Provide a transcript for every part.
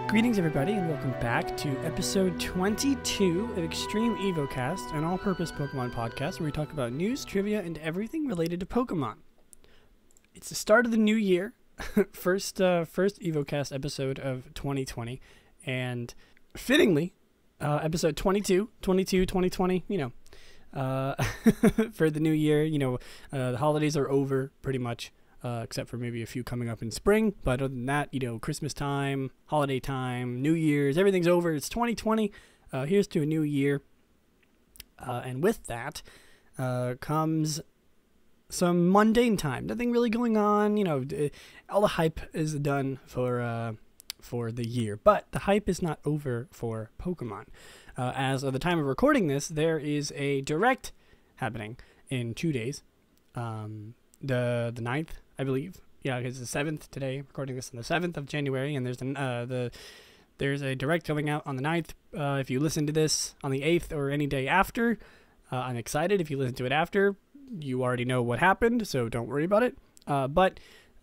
Greetings everybody and welcome back to episode 22 of Extreme Evocast, an all-purpose Pokemon podcast where we talk about news, trivia, and everything related to Pokemon. It's the start of the new year, first Evocast episode of 2020, and fittingly, episode 2020, for the new year, the holidays are over pretty much. Except for maybe a few coming up in spring. But other than that, Christmas time, holiday time, New Year's, everything's over. It's 2020. Here's to a new year. And with that comes some mundane time. Nothing really going on. All the hype is done for the year. But the hype is not over for Pokemon. As of the time of recording this, there is a direct happening in 2 days. The 9th, I believe. Yeah, it's the 7th today. I'm recording this on the 7th of January, and there's a direct going out on the 9th. If you listen to this on the 8th or any day after, I'm excited. If you listen to it after, you already know what happened, so don't worry about it. But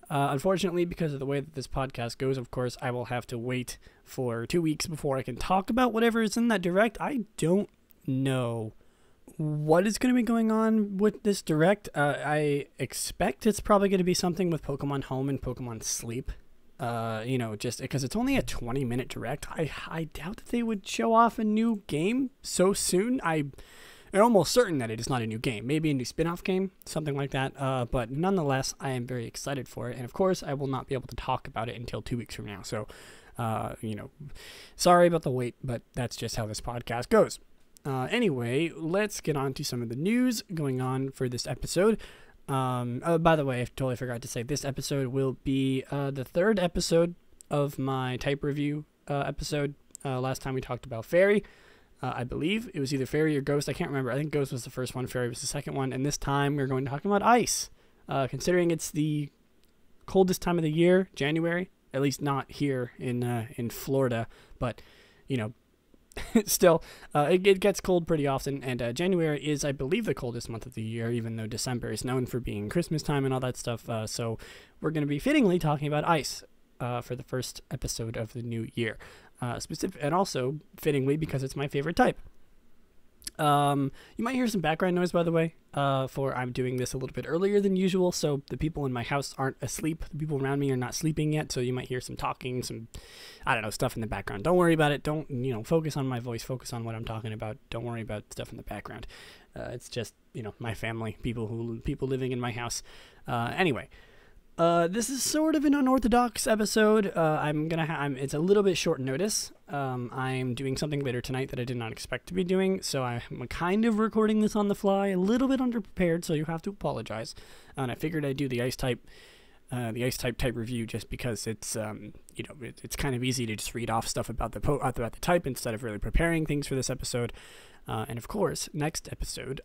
unfortunately, because of the way that this podcast goes, of course, I will have to wait for 2 weeks before I can talk about whatever is in that direct. I don't know what is going to be going on with this direct. I expect it's probably going to be something with Pokemon Home and Pokemon Sleep. Just because it's only a 20-minute direct. I doubt that they would show off a new game so soon. I'm almost certain that it is not a new game. Maybe a new spin-off game, something like that. But nonetheless, I am very excited for it. And of course, I will not be able to talk about it until 2 weeks from now. So, sorry about the wait, but that's just how this podcast goes. Anyway, let's get on to some of the news going on for this episode. By the way, I totally forgot to say, this episode will be the third episode of my type review episode. Last time we talked about Fairy. I believe it was either Fairy or Ghost. I can't remember. I think Ghost was the first one, Fairy was the second one. And this time we're going to talk about Ice. Considering it's the coldest time of the year, January, at least not here in Florida, but, still, it gets cold pretty often, and January is, I believe, the coldest month of the year, even though December is known for being Christmas time and all that stuff. So we're going to be fittingly talking about Ice for the first episode of the new year, and also fittingly because it's my favorite type. You might hear some background noise, by the way, I'm doing this a little bit earlier than usual, so the people in my house aren't asleep. The people around me are not sleeping yet, so you might hear some talking, some, stuff in the background. Don't worry about it. Don't, focus on my voice, focus on what I'm talking about. Don't worry about stuff in the background. It's just, my family, people living in my house. Anyway. This is sort of an unorthodox episode. It's a little bit short notice. I'm doing something later tonight that I did not expect to be doing, so I'm kind of recording this on the fly, a little bit underprepared, so you have to apologize. And I figured I'd do the ice type review just because it's, it's kind of easy to just read off stuff about the type instead of really preparing things for this episode. And of course, next episode,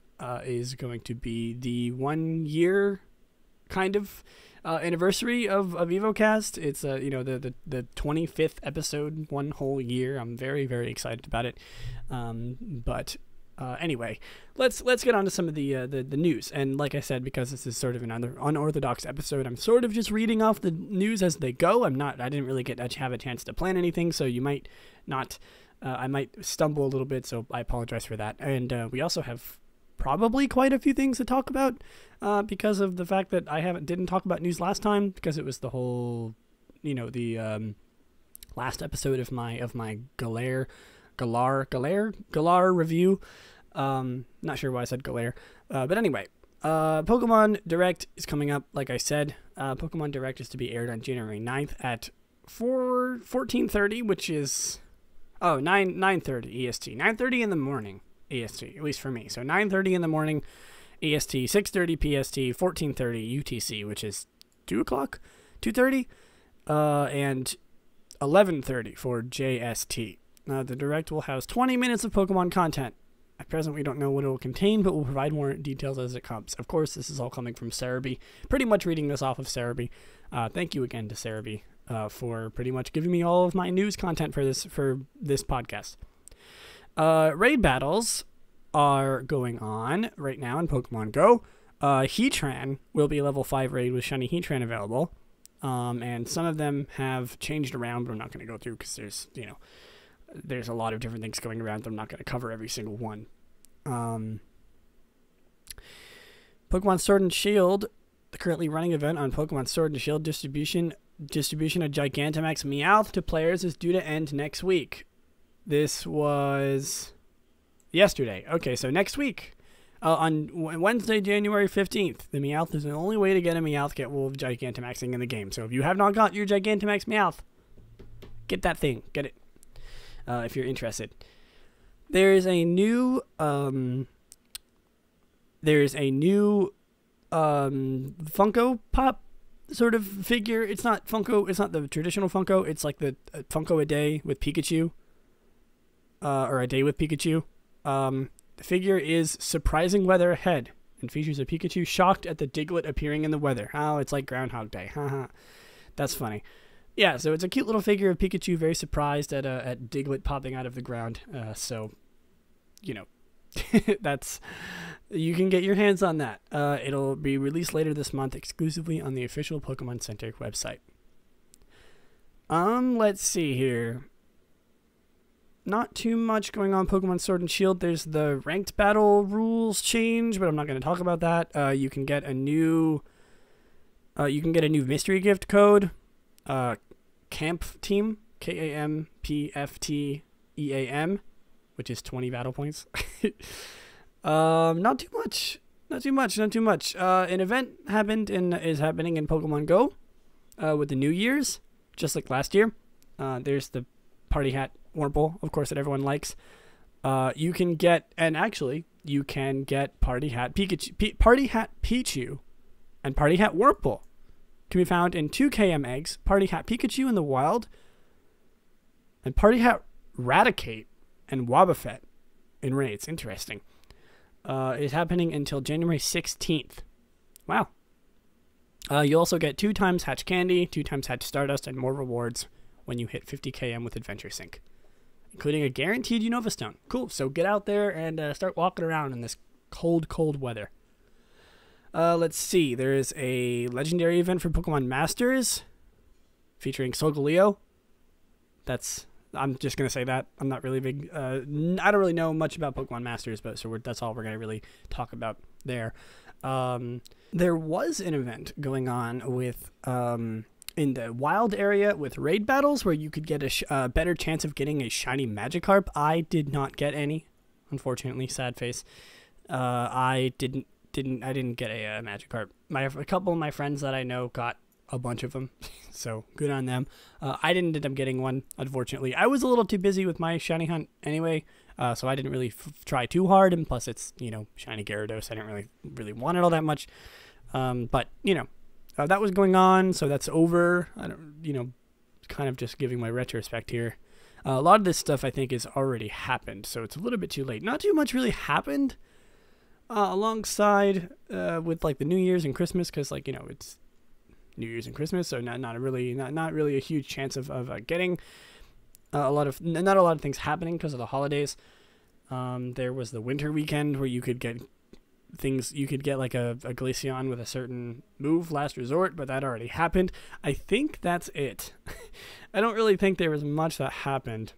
is going to be the 1 year kind of anniversary of Evocast. It's the 25th episode, 1 whole year. I'm very, very excited about it. Anyway, let's get on to some of the news. And like I said, because this is sort of an unorthodox episode, I'm sort of just reading off the news as they go. I didn't really have a chance to plan anything, so you might not. I might stumble a little bit, so I apologize for that. And we also have probably quite a few things to talk about because of the fact that I didn't talk about news last time, because it was the whole, the last episode of my Galar review. Not sure why I said Galar, but anyway, Pokemon Direct is coming up. Like I said, Pokemon Direct is to be aired on January 9th at 14:30, which is 9:30 EST, 9:30 in the morning. EST, at least for me. So 9:30 in the morning EST, 6:30 PST, 14:30 UTC, which is 2:30, and 11:30 for JST. The Direct will house 20 minutes of Pokemon content. At present, we don't know what it will contain, but we'll provide more details as it comes. Of course, this is all coming from Cerebi. Pretty much reading this off of Cerebi. Thank you again to Cerebi for pretty much giving me all of my news content for this podcast. Raid battles are going on right now in Pokemon Go. Heatran will be a level 5 raid with Shiny Heatran available. And some of them have changed around, but I'm not going to go through because there's a lot of different things going around that I'm not going to cover every single one. Pokemon Sword and Shield, the currently running event on Pokemon Sword and Shield distribution of Gigantamax Meowth to players is due to end next week. This was yesterday. Okay, so next week. On Wednesday, January 15th, the Meowth is the only way to get a Meowth get Wolf Gigantamaxing in the game. So if you have not got your Gigantamax Meowth, get that thing. Get it. If you're interested. There's a new Funko Pop sort of figure. It's not Funko. It's not the traditional Funko. It's like the Funko a day with Pikachu. Or a day with Pikachu. The figure is Surprising Weather Ahead and features a Pikachu shocked at the Diglett appearing in the weather. Oh, it's like Groundhog Day. Haha. That's funny. Yeah, so it's a cute little figure of Pikachu very surprised at Diglett popping out of the ground. So, that's... You can get your hands on that. It'll be released later this month exclusively on the official Pokemon Center website. Let's see here. Not too much going on Pokemon Sword and Shield. There's the ranked battle rules change, but I'm not going to talk about that. You can get a new mystery gift code. Camp Team, KAMPFTEAM, which is 20 battle points. Not too much. An event is happening in Pokemon Go with the New Year's, just like last year. There's the Party Hat Wurmple, of course, that everyone likes. You can get Party Hat Pikachu, Party Hat Pichu, and Party Hat Wurmple. Can be found in 2 KM eggs, Party Hat Pikachu in the wild, and Party Hat Raticate and Wobbuffet in raids. Interesting. It's happening until January 16th. Wow. You also get 2 times Hatch Candy, 2 times Hatch Stardust, and more rewards when you hit 50 KM with Adventure Sync, including a guaranteed Unova Stone. Cool. So get out there and start walking around in this cold weather. Let's see. There is a legendary event for Pokemon Masters featuring Solgaleo. I'm just going to say that. I'm not really big. I don't really know much about Pokemon Masters, but that's all we're going to really talk about there. There was an event going on with in the wild area with raid battles where you could get a better chance of getting a shiny Magikarp. I did not get any, unfortunately. Sad face. I didn't get a Magikarp. A couple of my friends that I know got a bunch of them, so good on them. I didn't end up getting one, unfortunately. I was a little too busy with my shiny hunt anyway, so I didn't really try too hard, and plus it's, shiny Gyarados. I didn't really want it all that much, but, that was going on, so that's over. I don't, kind of just giving my retrospect here. A lot of this stuff, I think, has already happened, so it's a little bit too late. Not too much really happened alongside with, like, the New Year's and Christmas, because, like, it's New Year's and Christmas, so not really a huge chance of getting not a lot of things happening because of the holidays. There was the winter weekend where you could get things. You could get like a Glaceon with a certain move, Last Resort, but that already happened. I think that's it. I don't really think there was much that happened.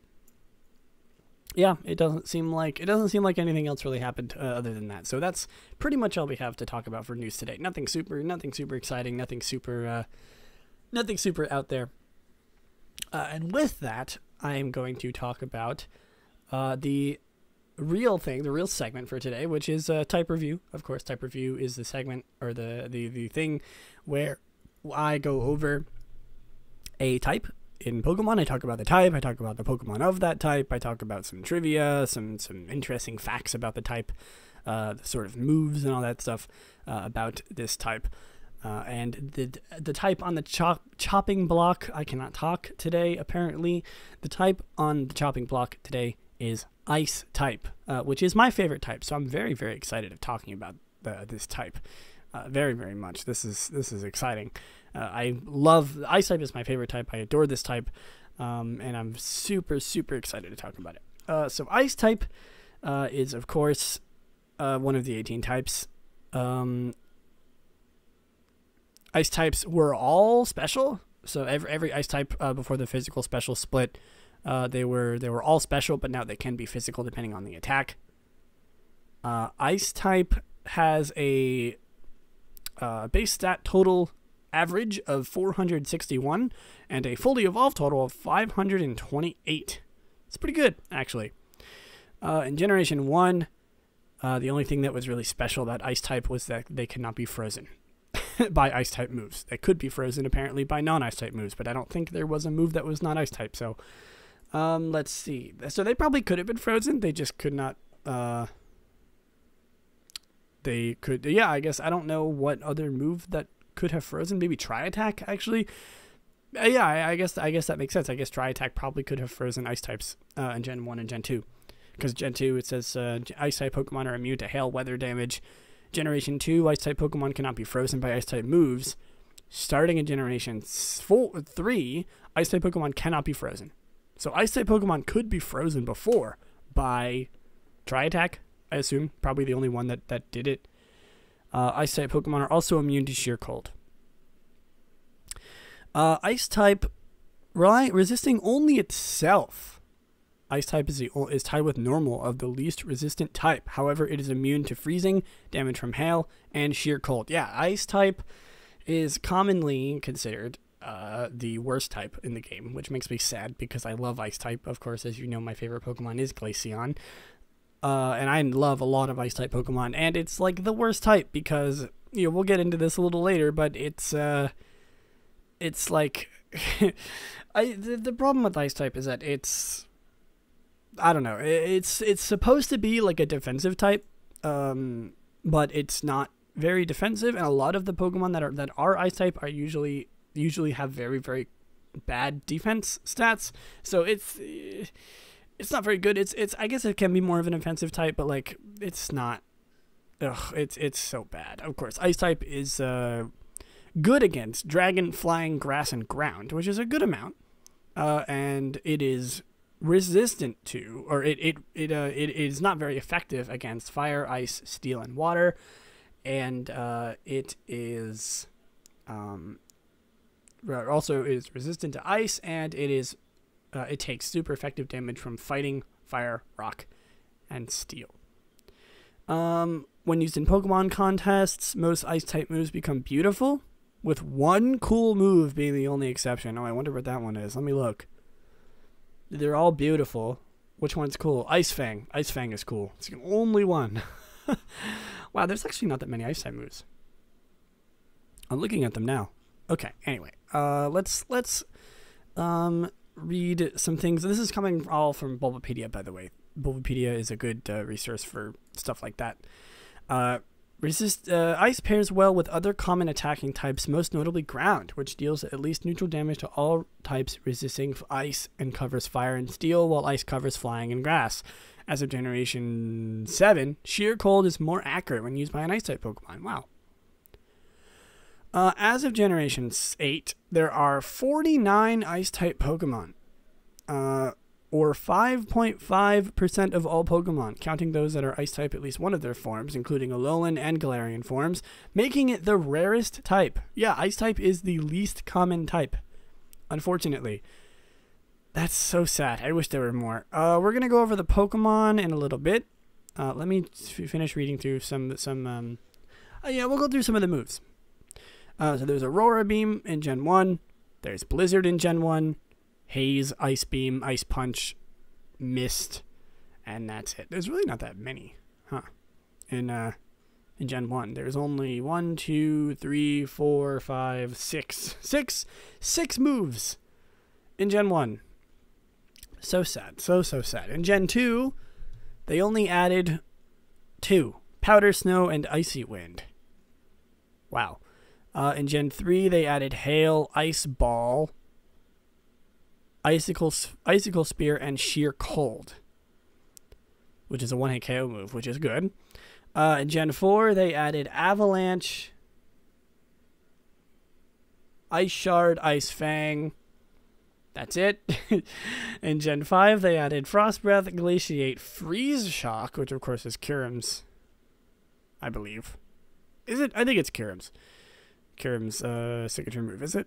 Yeah, it doesn't seem like anything else really happened other than that. So that's pretty much all we have to talk about for news today. Nothing super exciting, nothing super out there. And with that, I am going to talk about the real segment for today, which is type review. Of course, type review is the segment or the thing where I go over a type. In Pokemon, I talk about the type, I talk about the Pokemon of that type, I talk about some trivia, some interesting facts about the type, the sort of moves and all that stuff about this type. And the type on the chopping block, I cannot talk today, apparently. The type on the chopping block today is Ice type, which is my favorite type, so I'm very, very excited of talking about this type. Very, very much. This is exciting. I love Ice type is my favorite type. I adore this type, and I'm super, super excited to talk about it. So Ice type is, of course, one of the 18 types. ice types were all special. So every ice type before the physical special split, they were all special, but now they can be physical depending on the attack. Ice type has a base stat total average of 461 and a fully evolved total of 528. It's pretty good, actually. In Generation 1, the only thing that was really special about ice type was that they cannot be frozen by ice type moves. They could be frozen apparently by non-ice type moves, but I don't think there was a move that was not ice type. So let's see. So they probably could have been frozen. They just could not. They could. Yeah, I guess I don't know what other move that could have frozen. Maybe Tri Attack actually. Yeah, I guess that makes sense. I guess Tri Attack probably could have frozen ice types in Gen 1 and Gen 2. Because Gen 2, it says ice type Pokemon are immune to hail, weather damage. Generation 2, ice type Pokemon cannot be frozen by ice type moves. Starting in Generation 3, ice type Pokemon cannot be frozen. So ice type Pokemon could be frozen before by Tri Attack, I assume. Probably the only one that did it. Ice type Pokemon are also immune to sheer cold. Ice type resisting only itself. Ice type is tied with normal of the least resistant type. However, it is immune to freezing, damage from hail, and sheer cold. Yeah, ice type is commonly considered the worst type in the game, which makes me sad because I love ice type. Of course, as you know, my favorite Pokemon is Glaceon. And I love a lot of ice type Pokemon, and it's like the worst type because, you know, we'll get into this a little later, but it's like the problem with ice type is that it's, I don't know, it's supposed to be like a defensive type, but it's not very defensive, and a lot of the Pokemon that are ice type are usually have very, very bad defense stats. So it's not very good. It's I guess it can be more of an offensive type, but like it's not. It's so bad. Of course, ice type is good against dragon, flying, grass, and ground, which is a good amount, and it is resistant to, or it is not very effective against fire, ice, steel, and water, and it is also is resistant to ice, and it takes super effective damage from fighting, fire, rock, and steel. When used in Pokemon contests, most ice type moves become beautiful, with one cool move being the only exception. Oh, I wonder what that one is. Let me look. They're all beautiful. Which one's cool? Ice Fang. Ice Fang is cool. It's the only one. Wow, there's actually not that many ice type moves. I'm looking at them now. Okay, anyway. Let's read some things. This is coming all from Bulbapedia, by the way. Bulbapedia is a good resource for stuff like that. Ice pairs well with other common attacking types, most notably ground, which deals at least neutral damage to all types resisting ice and covers fire and steel, while ice covers flying and grass. As of Generation 7, sheer cold is more accurate when used by an ice type Pokemon. Wow. As of Generation 8, there are 49 ice type Pokemon, or 5.5% of all Pokemon, counting those that are ice type at least one of their forms, including Alolan and Galarian forms, making it the rarest type. Yeah, ice type is the least common type, unfortunately. That's so sad. I wish there were more. We're going to go over the Pokemon in a little bit. Let me finish reading through yeah, we'll go through some of the moves. So there's Aurora Beam in Gen 1. There's Blizzard in Gen 1. Haze, Ice Beam, Ice Punch, Mist, and that's it. There's really not that many, huh? In Gen 1, there's only 1, 2, 3, 4, 5, 6. Six moves in Gen 1. So sad. So sad. In Gen 2, they only added 2. Powder Snow and Icy Wind. Wow. In Gen 3, they added Hail, Ice Ball, Icicle Spear, and Sheer Cold, which is a one-hit KO move, which is good. In Gen 4, they added Avalanche, Ice Shard, Ice Fang. That's it. In Gen 5, they added Frost Breath, Glaciate, Freeze Shock, which of course is Kyurem's, I believe. Is it? I think it's Kyurem's. Kyurem's signature move, is it?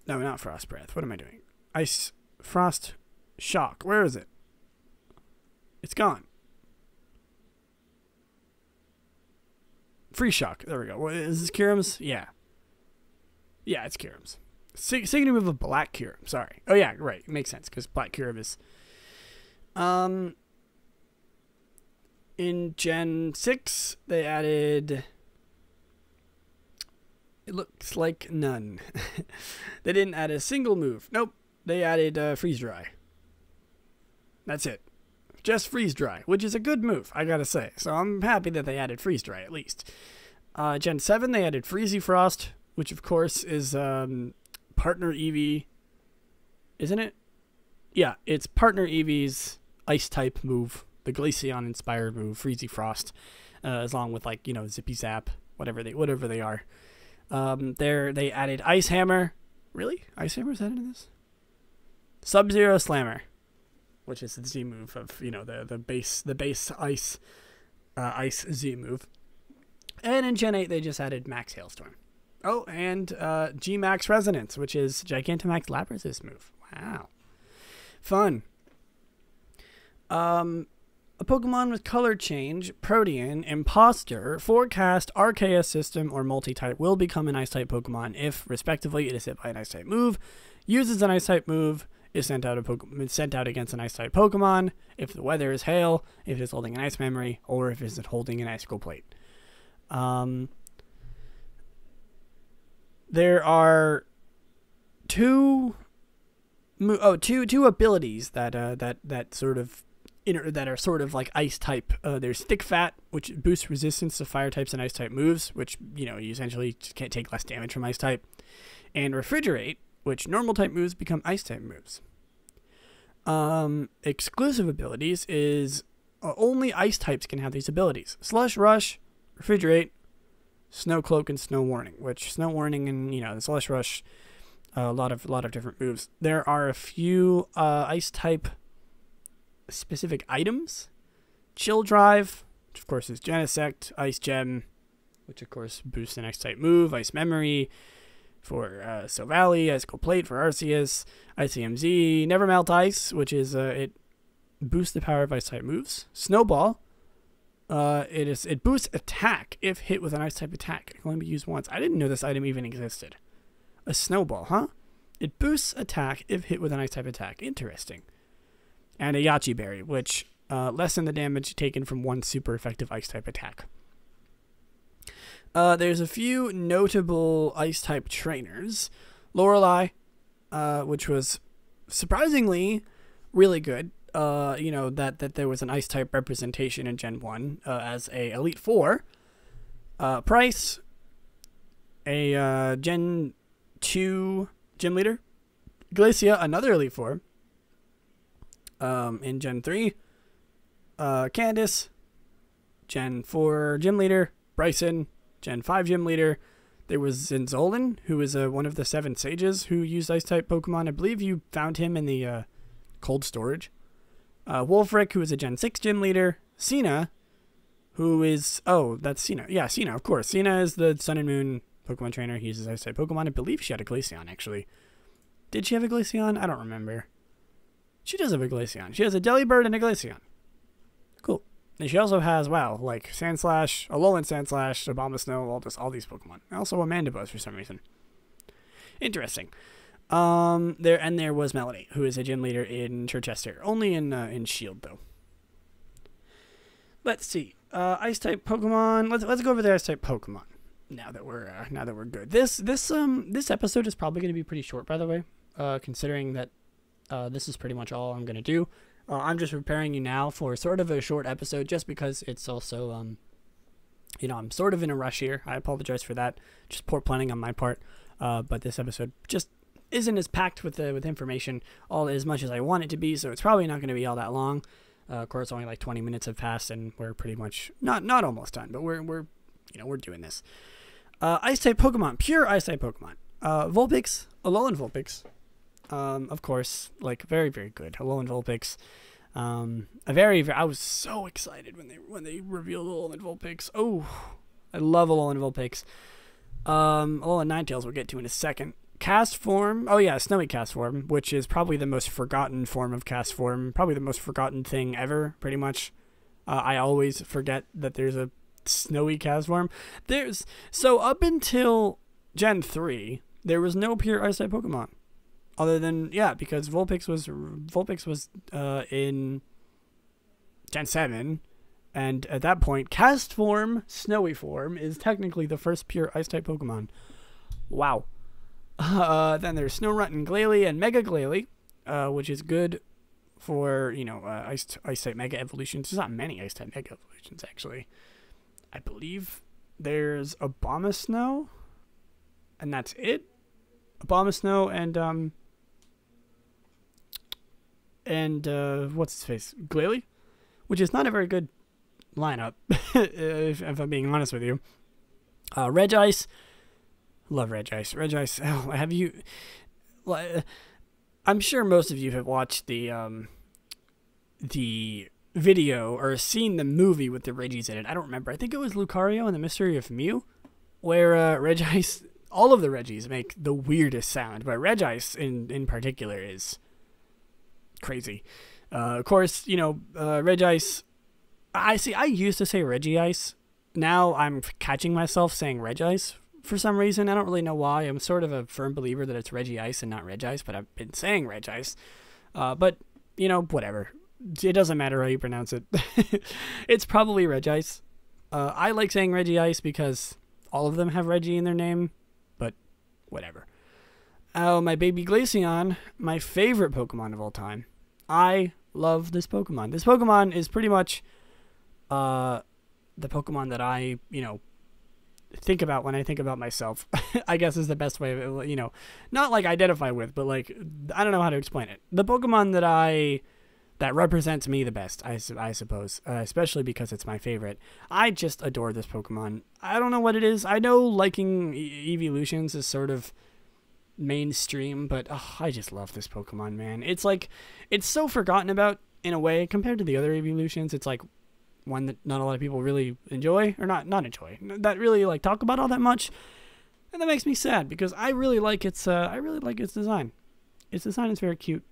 No, not Frost Breath. What am I doing? Ice, Frost, Shock. Where is it? It's gone. Free Shock. There we go. Is this Kyurem's? Yeah. Yeah, it's Kyurem's. Signature move of Black Kyurem. Sorry. Oh, yeah, right. It makes sense because Black Kyurem is... In Gen 6, they added... It looks like none. They didn't add a single move. Nope. They added Freeze Dry. That's it. Just Freeze Dry, which is a good move, I gotta say. So I'm happy that they added Freeze Dry, at least. Gen 7, they added Freezy Frost, which of course is Partner Eevee. Zinn't it? Yeah, it's Partner Eevee's Ice-type move. The Glaceon-inspired move, Freezy Frost. Along with, like, you know, Zippy Zap, whatever they are. They added Ice Hammer. Really? Ice Hammer is added in this? Sub-Zero Slammer, which is the Z move of, you know, the base ice Z move. And in Gen 8 they just added Max Hailstorm. Oh, and G Max Resonance, which is Gigantamax Labras's move. Wow. Fun. A Pokemon with color change, Protean, Imposter, Forecast, Arceus System, or Multi-type will become an Ice-type Pokemon if, respectively, it is hit by an Ice-type move, uses an Ice-type move, is sent out against an Ice-type Pokemon, if the weather is hail, if it is holding an Ice Memory, or if it is holding an Icicle Plate. There are two abilities that are sort of like ice type. There's Thick Fat, which boosts resistance to fire types and ice type moves, which, you know, you essentially just can't take less damage from ice type. And Refrigerate, which normal type moves become ice type moves. Exclusive abilities is only ice types can have these abilities. Slush Rush, Refrigerate, Snow Cloak, and Snow Warning, which Snow Warning and, you know, the Slush Rush, a lot of different moves. There are a few ice type specific items. Chill Drive, which of course is Genesect, Ice Gem, which of course boosts an Ice type move, Ice Memory for Silvally, Icicle Plate for Arceus, ICMZ, Never Melt Ice, which is it boosts the power of Ice type moves. Snowball, it boosts attack if hit with an Ice type attack. It can only be used once. I didn't know this item even existed. A Snowball, huh? It boosts attack if hit with an Ice type attack. Interesting. And a Yachi Berry, which lessen the damage taken from one super effective Ice type attack. There's a few notable Ice type trainers. Lorelei, which was surprisingly really good. You know, that there was an Ice type representation in Gen 1 as a Elite 4. Price, a Gen 2 Gym Leader. Glacia, another Elite 4. In Gen 3, Candace, Gen 4 Gym Leader, Bryson, Gen 5 Gym Leader. There was Zinzolin, who is one of the 7 sages who used Ice-type Pokemon. I believe you found him in the cold storage. Wolfric, who is a Gen 6 Gym Leader. Cena, who is... Oh, that's Cena. Yeah, Cena, of course. Cena is the Sun and Moon Pokemon trainer. He uses Ice-type Pokemon. I believe she had a Glaceon, actually. Did she have a Glaceon? I don't remember. She does have a Glaceon. She has a Delibird and a Glaceon. Cool. And she also has, wow, like Sandslash, Alolan Sandslash, Abomasnow, all these Pokemon. Also a Mandibuzz for some reason. Interesting. There was Melody, who is a gym leader in Chichester. Only in Shield though. Let's see. Ice type Pokemon. Let's go over the Ice type Pokemon. Now that we're good. This episode is probably going to be pretty short, by the way. Considering that this is pretty much all I'm going to do. I'm just preparing you now for sort of a short episode just because it's also, you know, I'm sort of in a rush here. I apologize for that. Just poor planning on my part. But this episode just isn't as packed with information all as much as I want it to be, so it's probably not going to be all that long. Of course, only like 20 minutes have passed, and we're pretty much not almost done, but we're doing this. Ice-type Pokemon, pure Ice-type Pokemon. Vulpix, Alolan Vulpix. Of course, like very, very good. Alolan Vulpix. I was so excited when they revealed Alolan Vulpix. Oh, I love Alolan Vulpix. Alolan Ninetales we'll get to in a second. Cast form. Oh yeah, Snowy cast form, which is probably the most forgotten form of cast form. Probably the most forgotten thing ever, pretty much. I always forget that there's a Snowy cast form. So up until Gen 3, there was no pure Ice-type Pokemon. Other than, because Vulpix was in Gen 7. And at that point, cast form, Snowy form, is technically the first pure Ice-type Pokemon. Wow. Then there's Snorunt and Glalie and Mega Glalie, which is good for, Ice-type Mega Evolutions. There's not many Ice-type Mega Evolutions, actually. I believe there's Abomasnow, and that's it. Abomasnow and what's his face? Glalie? Which is not a very good lineup, if I'm being honest with you. Regice. Love Regice. Regice. Oh, have you? I'm sure most of you have watched the video or seen the movie with the Regis in it. I don't remember. I think it was Lucario and the Mystery of Mew, where Regice. All of the Regis make the weirdest sound, but Regice in particular is crazy. Of course, Regice. I used to say Regice. Now I'm catching myself saying Regice. For some reason, I don't really know why. I'm sort of a firm believer that it's Regice and not Regice, but I've been saying Regice. But, whatever. It doesn't matter how you pronounce it. It's probably Regice. I like saying Regice because all of them have Reggie in their name, but whatever. Oh, my baby Glaceon, my favorite Pokemon of all time. I love this Pokemon. This Pokemon is pretty much the Pokemon that I, think about when I think about myself. I guess is the best way of it, not like identify with, but like, I don't know how to explain it. The Pokemon that represents me the best, I suppose, especially because it's my favorite. I just adore this Pokemon. I don't know what it is. I know liking evolutions is sort of mainstream, but I just love this Pokemon, man. It's like, it's so forgotten about in a way compared to the other evolutions. It's like one that not a lot of people really enjoy, or not enjoy, that really like talk about all that much, and that makes me sad because I really like its design. Its design is very cute.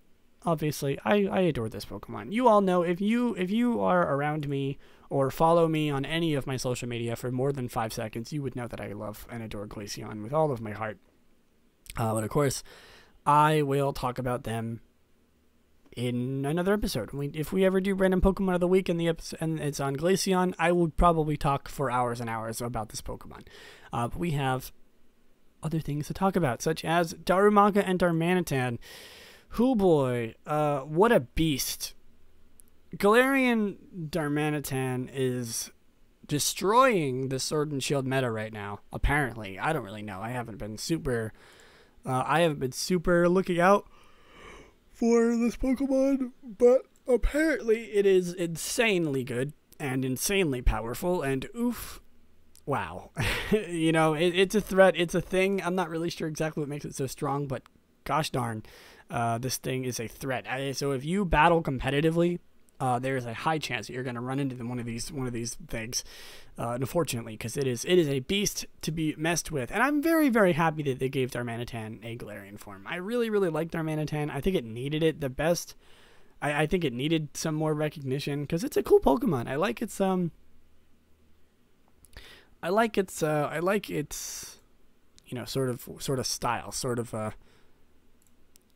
Obviously, I adore this Pokemon. You all know, if you are around me or follow me on any of my social media for more than 5 seconds, you would know that I love and adore Glaceon with all of my heart. But of course, I will talk about them in another episode. If we ever do random Pokemon of the week in the episode, and it's on Glaceon, I will probably talk for hours and hours about this Pokemon. But we have other things to talk about, such as Darumaka and Darmanitan. Hoo boy, what a beast. Galarian Darmanitan is destroying the Sword and Shield meta right now, apparently. I don't really know. I haven't been super looking out for this Pokemon, but apparently it is insanely good and insanely powerful, and oof, wow. It's a threat, it's a thing. I'm not really sure exactly what makes it so strong, but gosh darn, this thing is a threat. So if you battle competitively, there's a high chance that you're going to run into one of these things, unfortunately, because it is a beast to be messed with. And I'm very, very happy that they gave Darmanitan a Galarian form. I really, really like Darmanitan. I think it needed it the best. I think it needed some more recognition because it's a cool Pokemon. I like its sort of style, sort of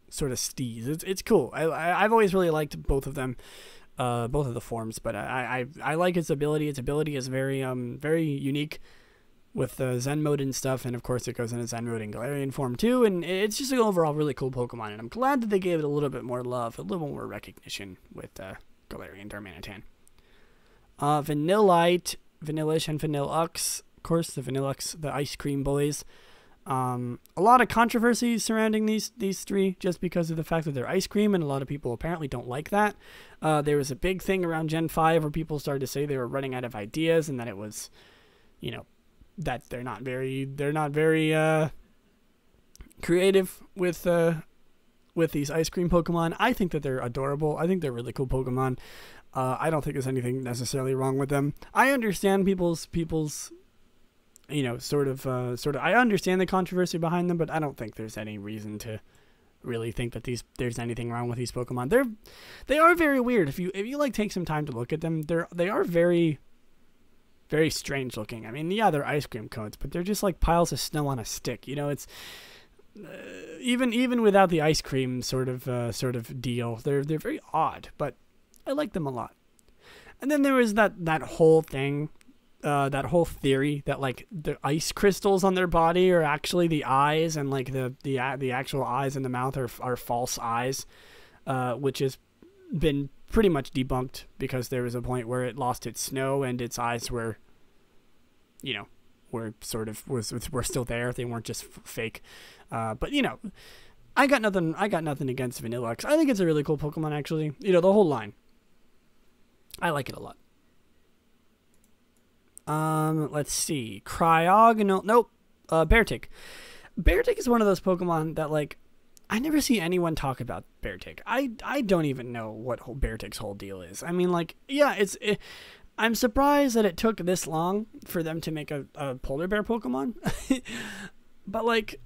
steez. It's cool. I've always really liked both of them. Both of the forms, but I like its ability. Its ability is very very unique with Zen mode and stuff, and of course it goes into Zen mode in Galarian form too, and it's just an overall really cool Pokemon, and I'm glad that they gave it a little bit more love, a little more recognition with Galarian Darmanitan. Vanillite, Vanillish, and Vanillux, of course the Vanillux, the ice cream boys. A lot of controversy surrounding these three just because of the fact that they're ice cream, and a lot of people apparently don't like that. There was a big thing around Gen 5 where people started to say they were running out of ideas, and that it was, that they're not very creative with these ice cream Pokemon. I think that they're adorable. I think they're really cool Pokemon. I don't think there's anything necessarily wrong with them. I understand people's sort of. I understand the controversy behind them, but I don't think there's any reason to really think that there's anything wrong with these Pokemon. They are very weird. If you like take some time to look at them, they are very, very strange looking. I mean, yeah, they're ice cream cones, but they're just like piles of snow on a stick. It's even without the ice cream sort of deal, they're very odd, but I like them a lot. And then there was that whole thing, that whole theory that like the ice crystals on their body are actually the eyes, and like the actual eyes in the mouth are false eyes, which has been pretty much debunked because there was a point where it lost its snow and its eyes were were still there. They weren't just fake. But I got nothing against Vanilla, because I think it's a really cool Pokemon, actually. The whole line. I like it a lot. Let's see. Cryogonal. Nope. Beartic. Beartic is one of those Pokemon that, like, I never see anyone talk about Beartic. I don't even know what Beartic's whole deal is. I mean, like, yeah, I'm surprised that it took this long for them to make a polar bear Pokemon. But, like,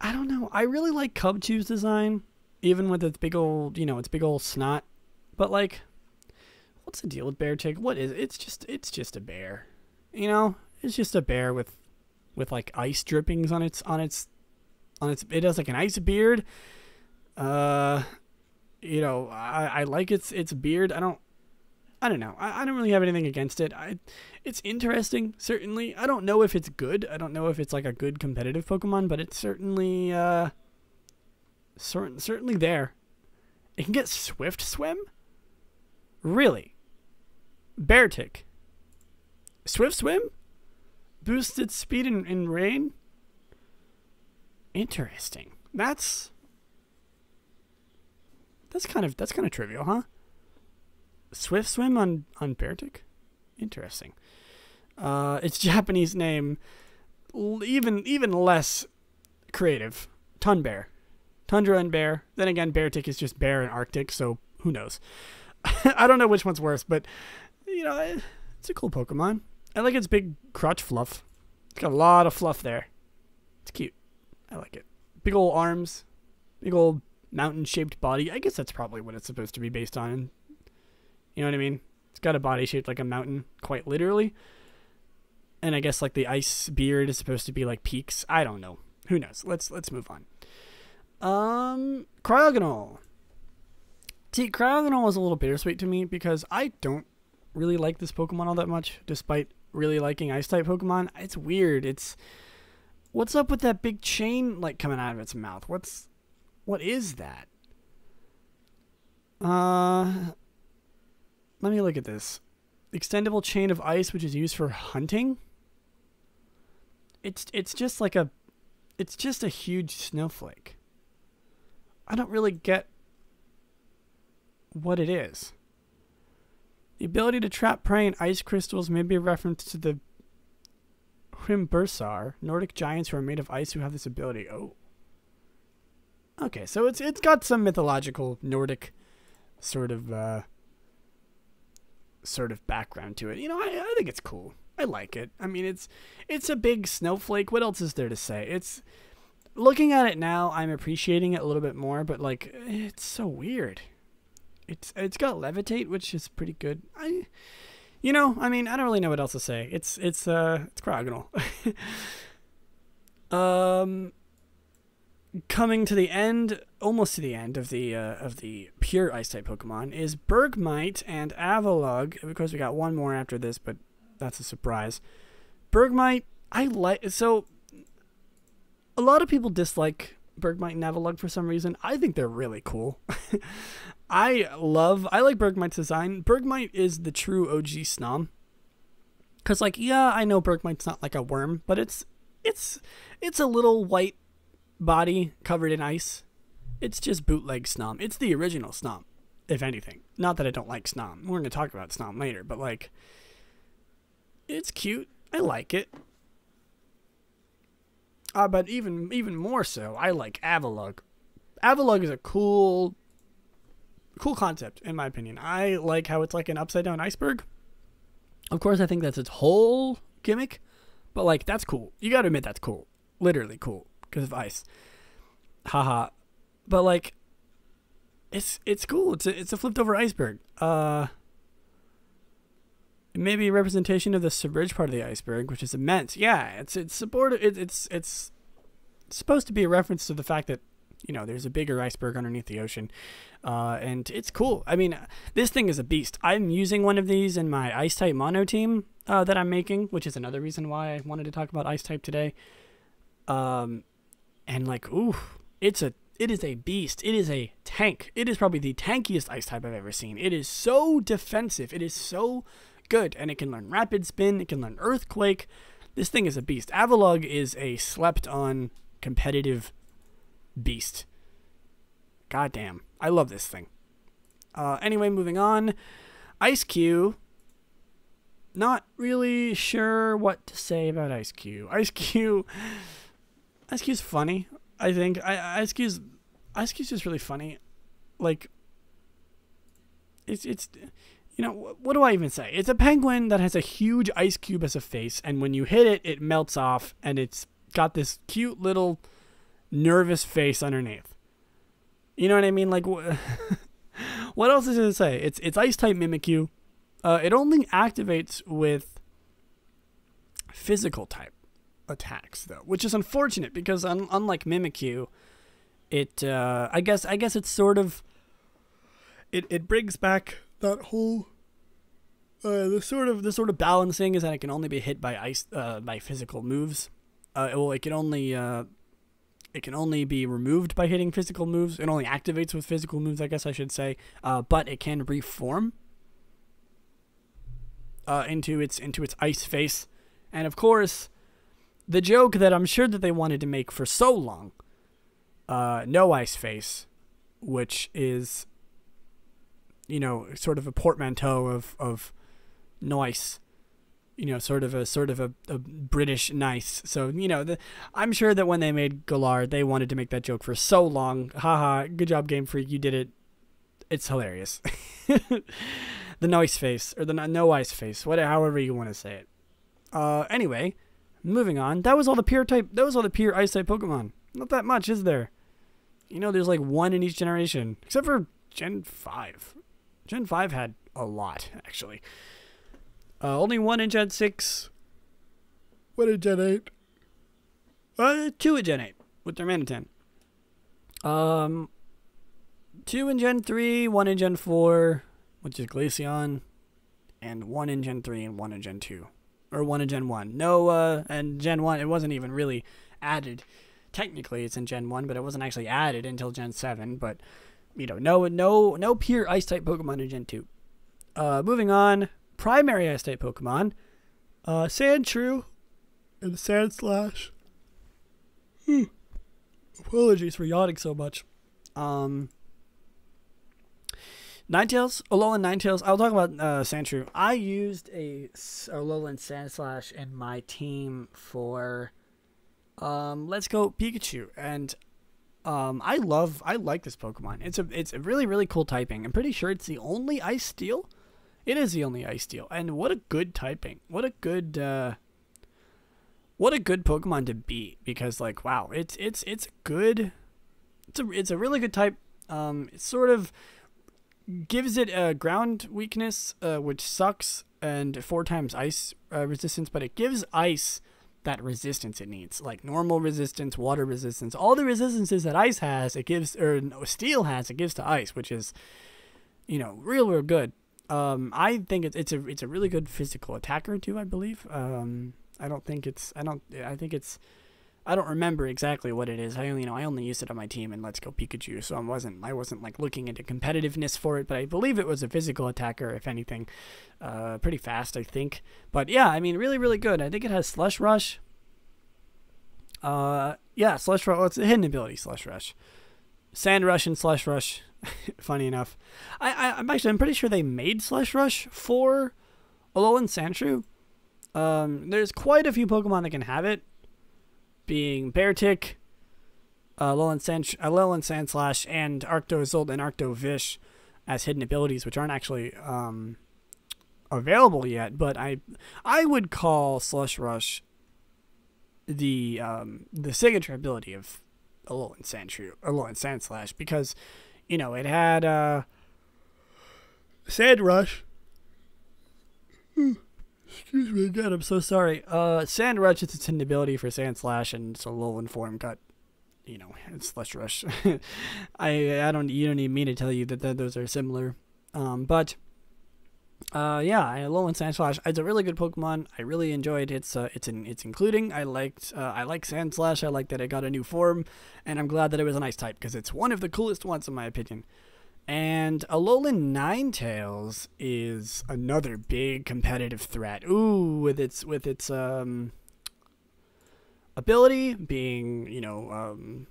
I don't know. I really like Cubchoo's design, even with its big old, its big old snot. But, like, what's the deal with Beartic? What is it? It's just a bear. It's just a bear with like ice drippings on its it has like an ice beard. I like its beard. I don't know. I don't really have anything against it. It's interesting, certainly. I don't know if it's good. I don't know if it's like a good competitive Pokemon, but it's certainly certainly there. It can get Swift Swim? Really? Beartic. Swift Swim? Boost its speed in rain? Interesting. That's kind of trivial, huh? Swift Swim on Beartic? Interesting. Its Japanese name, even less creative. Tunbear. Tundra and bear. Then again, Beartic is just bear and Arctic, so who knows? I don't know which one's worse, but it's a cool Pokemon. I like its big crotch fluff. It's got a lot of fluff there. It's cute. I like it. Big old arms. Big old mountain-shaped body. I guess that's probably what it's supposed to be based on. You know what I mean? It's got a body shaped like a mountain, quite literally. And I guess like the ice beard is supposed to be like peaks. I don't know. Who knows? Let's move on. Cryogonal. See, Cryogonal was a little bittersweet to me because I don't really like this Pokemon all that much, despite really liking Ice-type Pokemon. It's weird. What's up with that big chain like coming out of its mouth? What is that? Let me look at this. Extendable chain of ice, which is used for hunting. It's just a huge snowflake. I don't really get what it is. The ability to trap prey in ice crystals may be a reference to the Hrimbursar, Nordic giants who are made of ice who have this ability. Oh. Okay, so it's got some mythological Nordic sort of background to it. I think it's cool. I like it. I mean, it's a big snowflake. What else is there to say? Looking at it now, I'm appreciating it a little bit more, but like, it's so weird. It's got levitate, which is pretty good. I don't really know what else to say. It's Cryogonal. Coming to the end, almost to the end of the pure Ice-type Pokemon is Bergmite and Avalugg. Of course, we got one more after this, but that's a surprise. Bergmite, so a lot of people dislike Bergmite and Avalugg for some reason. I think they're really cool. I like Bergmite's design. Bergmite is the true OG Snom. Cause like, yeah, I know Bergmite's not like a worm, but it's a little white body covered in ice. It's just bootleg Snom. It's the original Snom, if anything. Not that I don't like Snom. We're gonna talk about Snom later, but like, it's cute. I like it. But even more so, I like Avalugg. Avalugg is a cool concept, in my opinion. I like how it's like an upside down iceberg. Of course, I think that's its whole gimmick, But, like, that's cool. You gotta admit that's cool. Literally cool. Because of ice. Haha. But, like, it's cool. It's a flipped over iceberg. Maybe a representation of the submerged part of the iceberg, which is immense. Yeah, it's supposed to be a reference to the fact that, you know, there's a bigger iceberg underneath the ocean. And it's cool. I mean, this thing is a beast. I'm using one of these in my ice type mono team that I'm making, which is another reason why I wanted to talk about ice type today. And like, ooh, it is a beast. It is a tank. It is probably the tankiest ice type I've ever seen. It is so defensive. It is so good. And it can learn rapid spin. It can learn earthquake. This thing is a beast. Avalugg is a slept on competitive beast. Goddamn. I love this thing. Anyway, moving on. Ice-Q. Not really sure what to say about Ice-Q. Ice-Q's funny, I think. Ice-Q's just really funny. Like, it's you know, what do I even say? It's a penguin that has a huge ice cube as a face, and when you hit it, it melts off, and it's got this cute little nervous face underneath. You know what I mean? Like, what else is it to say? It's ice-type Mimikyu. It only activates with physical-type attacks, though, which is unfortunate, because unlike Mimikyu, I guess it's sort of... It brings back that whole... the sort of balancing is that it can only be hit by by physical moves. It can only be removed by hitting physical moves. It only activates with physical moves, I guess I should say. But it can reform into its ice face. And of course, the joke that I'm sure that they wanted to make for so long, no ice face, which is, you know, sort of a portmanteau of nice. You know, sort of a British nice. So, you know, I'm sure that when they made Galar, they wanted to make that joke for so long. Haha, good job, Game Freak. You did it. It's hilarious. The nice face, or the no ice face, whatever, however you want to say it. Anyway, moving on. That was all the pure ice type Pokemon. Not that much, is there? You know, there's like one in each generation, except for Gen 5. Gen 5 had a lot, actually. Only one in Gen 6. One in Gen 8. Two in Gen 8 with their Manatan. Two in Gen 3, one in Gen 4, which is Glaceon, and one in Gen 3 and one in Gen 2. Or one in Gen 1. No, and Gen 1, it wasn't even really added. Technically, it's in Gen 1, but it wasn't actually added until Gen 7. But, you know, no pure Ice-type Pokemon in Gen 2. Moving on. Primary Ice-type Pokemon. Sandshrew and Sandslash. Apologies for yawning so much. Ninetales, Alolan Ninetales. I'll talk about Sandshrew. I used a Alolan Sandslash in my team for Let's Go Pikachu, and I like this Pokemon. It's a really, really cool typing. I'm pretty sure it's the only Ice Steel. It is the only Ice Steel, and what a good typing. What a good Pokemon to beat, because like, wow, it's good. It's a really good type. It sort of gives it a ground weakness, which sucks, and 4 times ice resistance, but it gives ice that resistance it needs, like normal resistance, water resistance, all the resistances that ice has, it gives, or steel has, it gives to ice, which is, you know, real good. I think it's a really good physical attacker too, I believe. I don't remember exactly what it is. I only used it on my team in Let's Go Pikachu, so I wasn't like looking into competitiveness for it, but I believe it was a physical attacker, if anything. Pretty fast, I think. But yeah, I mean, really, really good. I think it has Slush Rush. Yeah, Slush Rush. Well, it's a hidden ability, Slush Rush. Sand Rush and Slush Rush. Funny enough. I'm pretty sure they made Slush Rush for Alolan Sandshrew. There's quite a few Pokemon that can have it, being Beartic, Alolan Sandslash, and Arctozolt and Arctovish as hidden abilities, which aren't actually available yet. But I would call Slush Rush the signature ability of Alolan Sandslash, because it had Sand Rush. Excuse me again, I'm so sorry. Sand Rush is its ability for Sandslash, and its Alolan form got, it's Slush Rush. I don't, you don't even mean to tell you that those are similar. But Alolan Sandslash, it's a really good Pokemon. I really enjoyed its including. I like Sandslash. I like that it got a new form, and I'm glad that it was an Ice type, because it's one of the coolest ones in my opinion. And Alolan Ninetales is another big competitive threat. Ooh, with its ability being,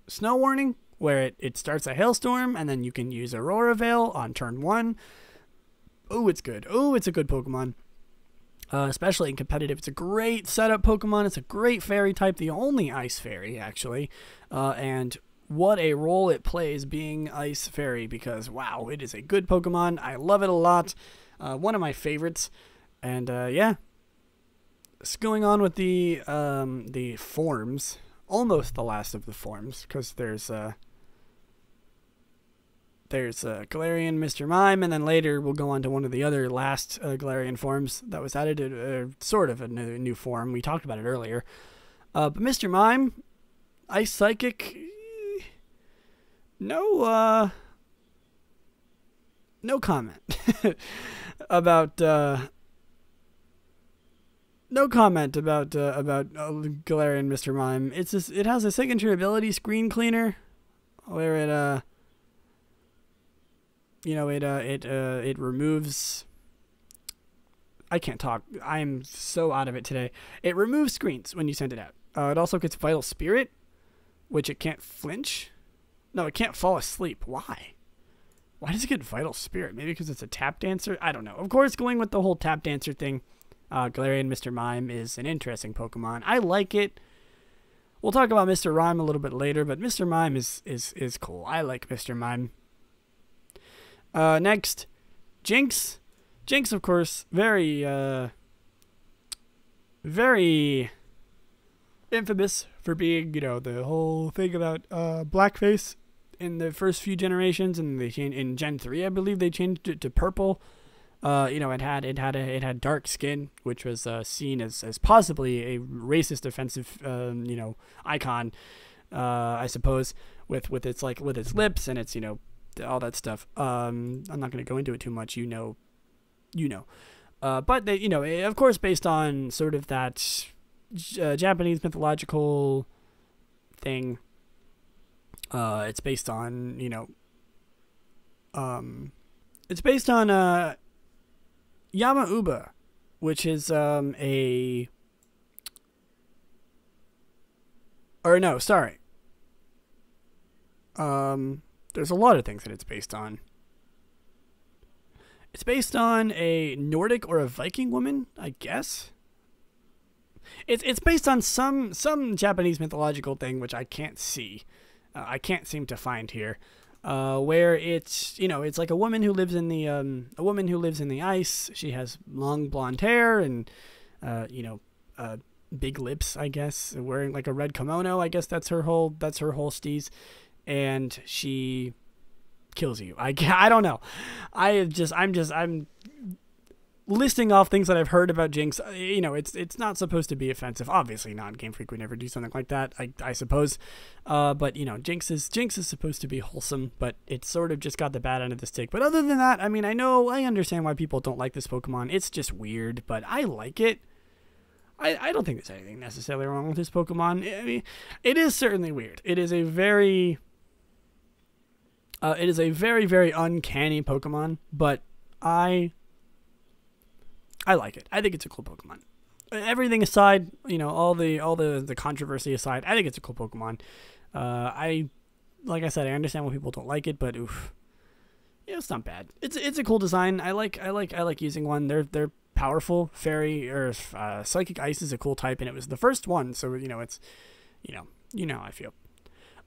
Snow Warning, where it starts a hailstorm, and then you can use Aurora Veil on turn 1. Ooh, it's good. Ooh, it's a good Pokemon. Especially in competitive. It's a great setup Pokemon. It's a great fairy type, the only Ice Fairy, actually. And what a role it plays being Ice Fairy, because wow, it is a good Pokemon. I love it a lot. One of my favorites. And yeah, what's going on with the forms? Almost the last of the forms, because there's Galarian, Mr. Mime, and then later we'll go on to one of the other last Galarian forms that was added, sort of a new form. We talked about it earlier. But Mr. Mime, Ice Psychic. No comment about Galarian Mr. Mime. It has a signature ability, Screen Cleaner, where it removes. I can't talk. I'm so out of it today. It removes screens when you send it out. It also gets Vital Spirit, which it can't flinch. No, it can't fall asleep. Why? Why does it get Vital Spirit? Maybe because it's a tap dancer? I don't know. Of course, going with the whole tap dancer thing, Galarian Mr. Mime is an interesting Pokemon. I like it. We'll talk about Mr. Rhyme a little bit later, but Mr. Mime is cool. I like Mr. Mime. Next, Jinx. Jinx, of course, very infamous for being, the whole thing about blackface in the first few generations, and in Gen 3, I believe they changed it to purple. It had dark skin, which was seen as possibly a racist, offensive, icon, I suppose, with its lips and its, all that stuff. I'm not going to go into it too much, but they, of course, based on sort of that Japanese mythological thing. It's based on, it's based on Yamauba, which is there's a lot of things that it's based on. It's based on a Nordic or a Viking woman, I guess. It's based on some Japanese mythological thing, which I can't see. I can't seem to find here. Where it's it's like a woman who lives in the ice. She has long blonde hair and big lips, I guess, wearing like a red kimono. I guess that's her whole steez, and she kills you. I don't know. I'm listing off things that I've heard about Jinx. It's not supposed to be offensive. Obviously not. Game Freak would never do something like that, I suppose. But Jinx is supposed to be wholesome, but it's sort of just got the bad end of the stick. But other than that, I understand why people don't like this Pokemon. It's just weird, but I like it. I don't think there's anything necessarily wrong with this Pokemon. I mean, it is certainly weird. It is a very very uncanny Pokemon, but I like it. I think it's a cool Pokemon. Everything aside, all the controversy aside, I think it's a cool Pokemon. Like I said, I understand why people don't like it, but oof, it's not bad. It's a cool design. I like using one. They're powerful. Fairy or Psychic Ice is a cool type, and it was the first one, so it's how I feel.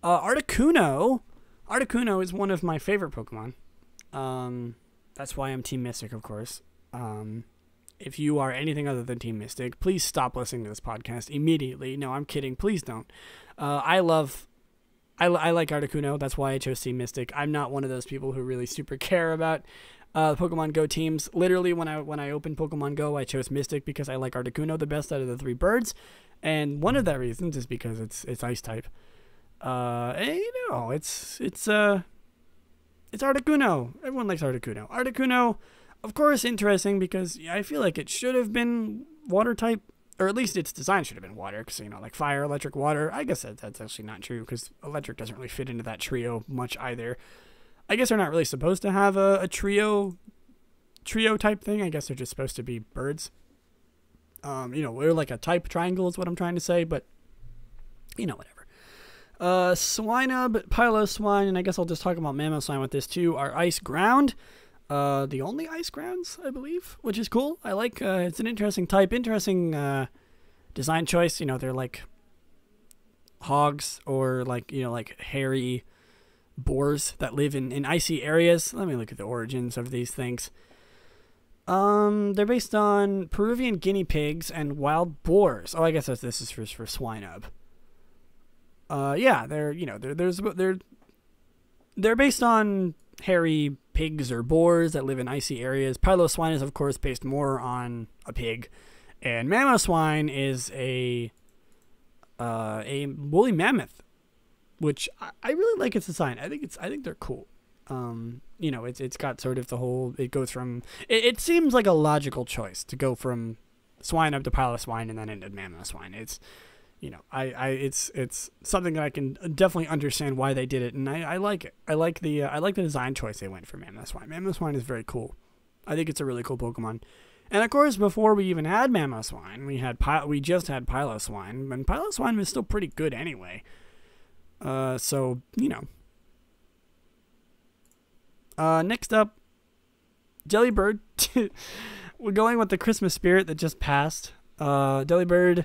Articuno is one of my favorite Pokemon. That's why I'm Team Mystic, of course. if you are anything other than Team Mystic, please stop listening to this podcast immediately. No, I'm kidding. Please don't. I like Articuno. That's why I chose Team Mystic. I'm not one of those people who really super care about Pokemon Go teams. Literally, when I opened Pokemon Go, I chose Mystic because I like Articuno the best out of the 3 birds, and one of the reasons is because it's Ice type. And, it's Articuno. Everyone likes Articuno. Articuno, of course, interesting because I feel like it should have been water type, or at least its design should have been water, because, like fire, electric, water. I guess that's actually not true, because electric doesn't really fit into that trio much either. I guess they're not really supposed to have a trio type thing. I guess they're just supposed to be birds. We're like a type triangle is what I'm trying to say, but, whatever. Swinub, Piloswine, and I guess I'll just talk about Mamoswine with this too, are ice ground. The only ice grounds, I believe, which is cool. I like, it's an interesting type, interesting, design choice. They're like hogs or like hairy boars that live in icy areas. Let me look at the origins of these things. They're based on Peruvian guinea pigs and wild boars. Oh, I guess this is for Swinub. Yeah, they're based on hairy pigs or boars that live in icy areas. Piloswine is, of course, based more on a pig, and Mamoswine is a woolly mammoth, which I really like its design. I think they're cool. It's got sort of the whole. It goes from. It seems like a logical choice to go from swine up to Piloswine and then into Mamoswine. It's. It's something that I can definitely understand why they did it, and I like it. I like the design choice they went for Mamoswine. Mamoswine is very cool. I think it's a really cool Pokemon. And of course, before we even had Mamoswine, we just had Piloswine, and Piloswine was still pretty good anyway. Next up, Delibird. We're going with the Christmas spirit that just passed. Delibird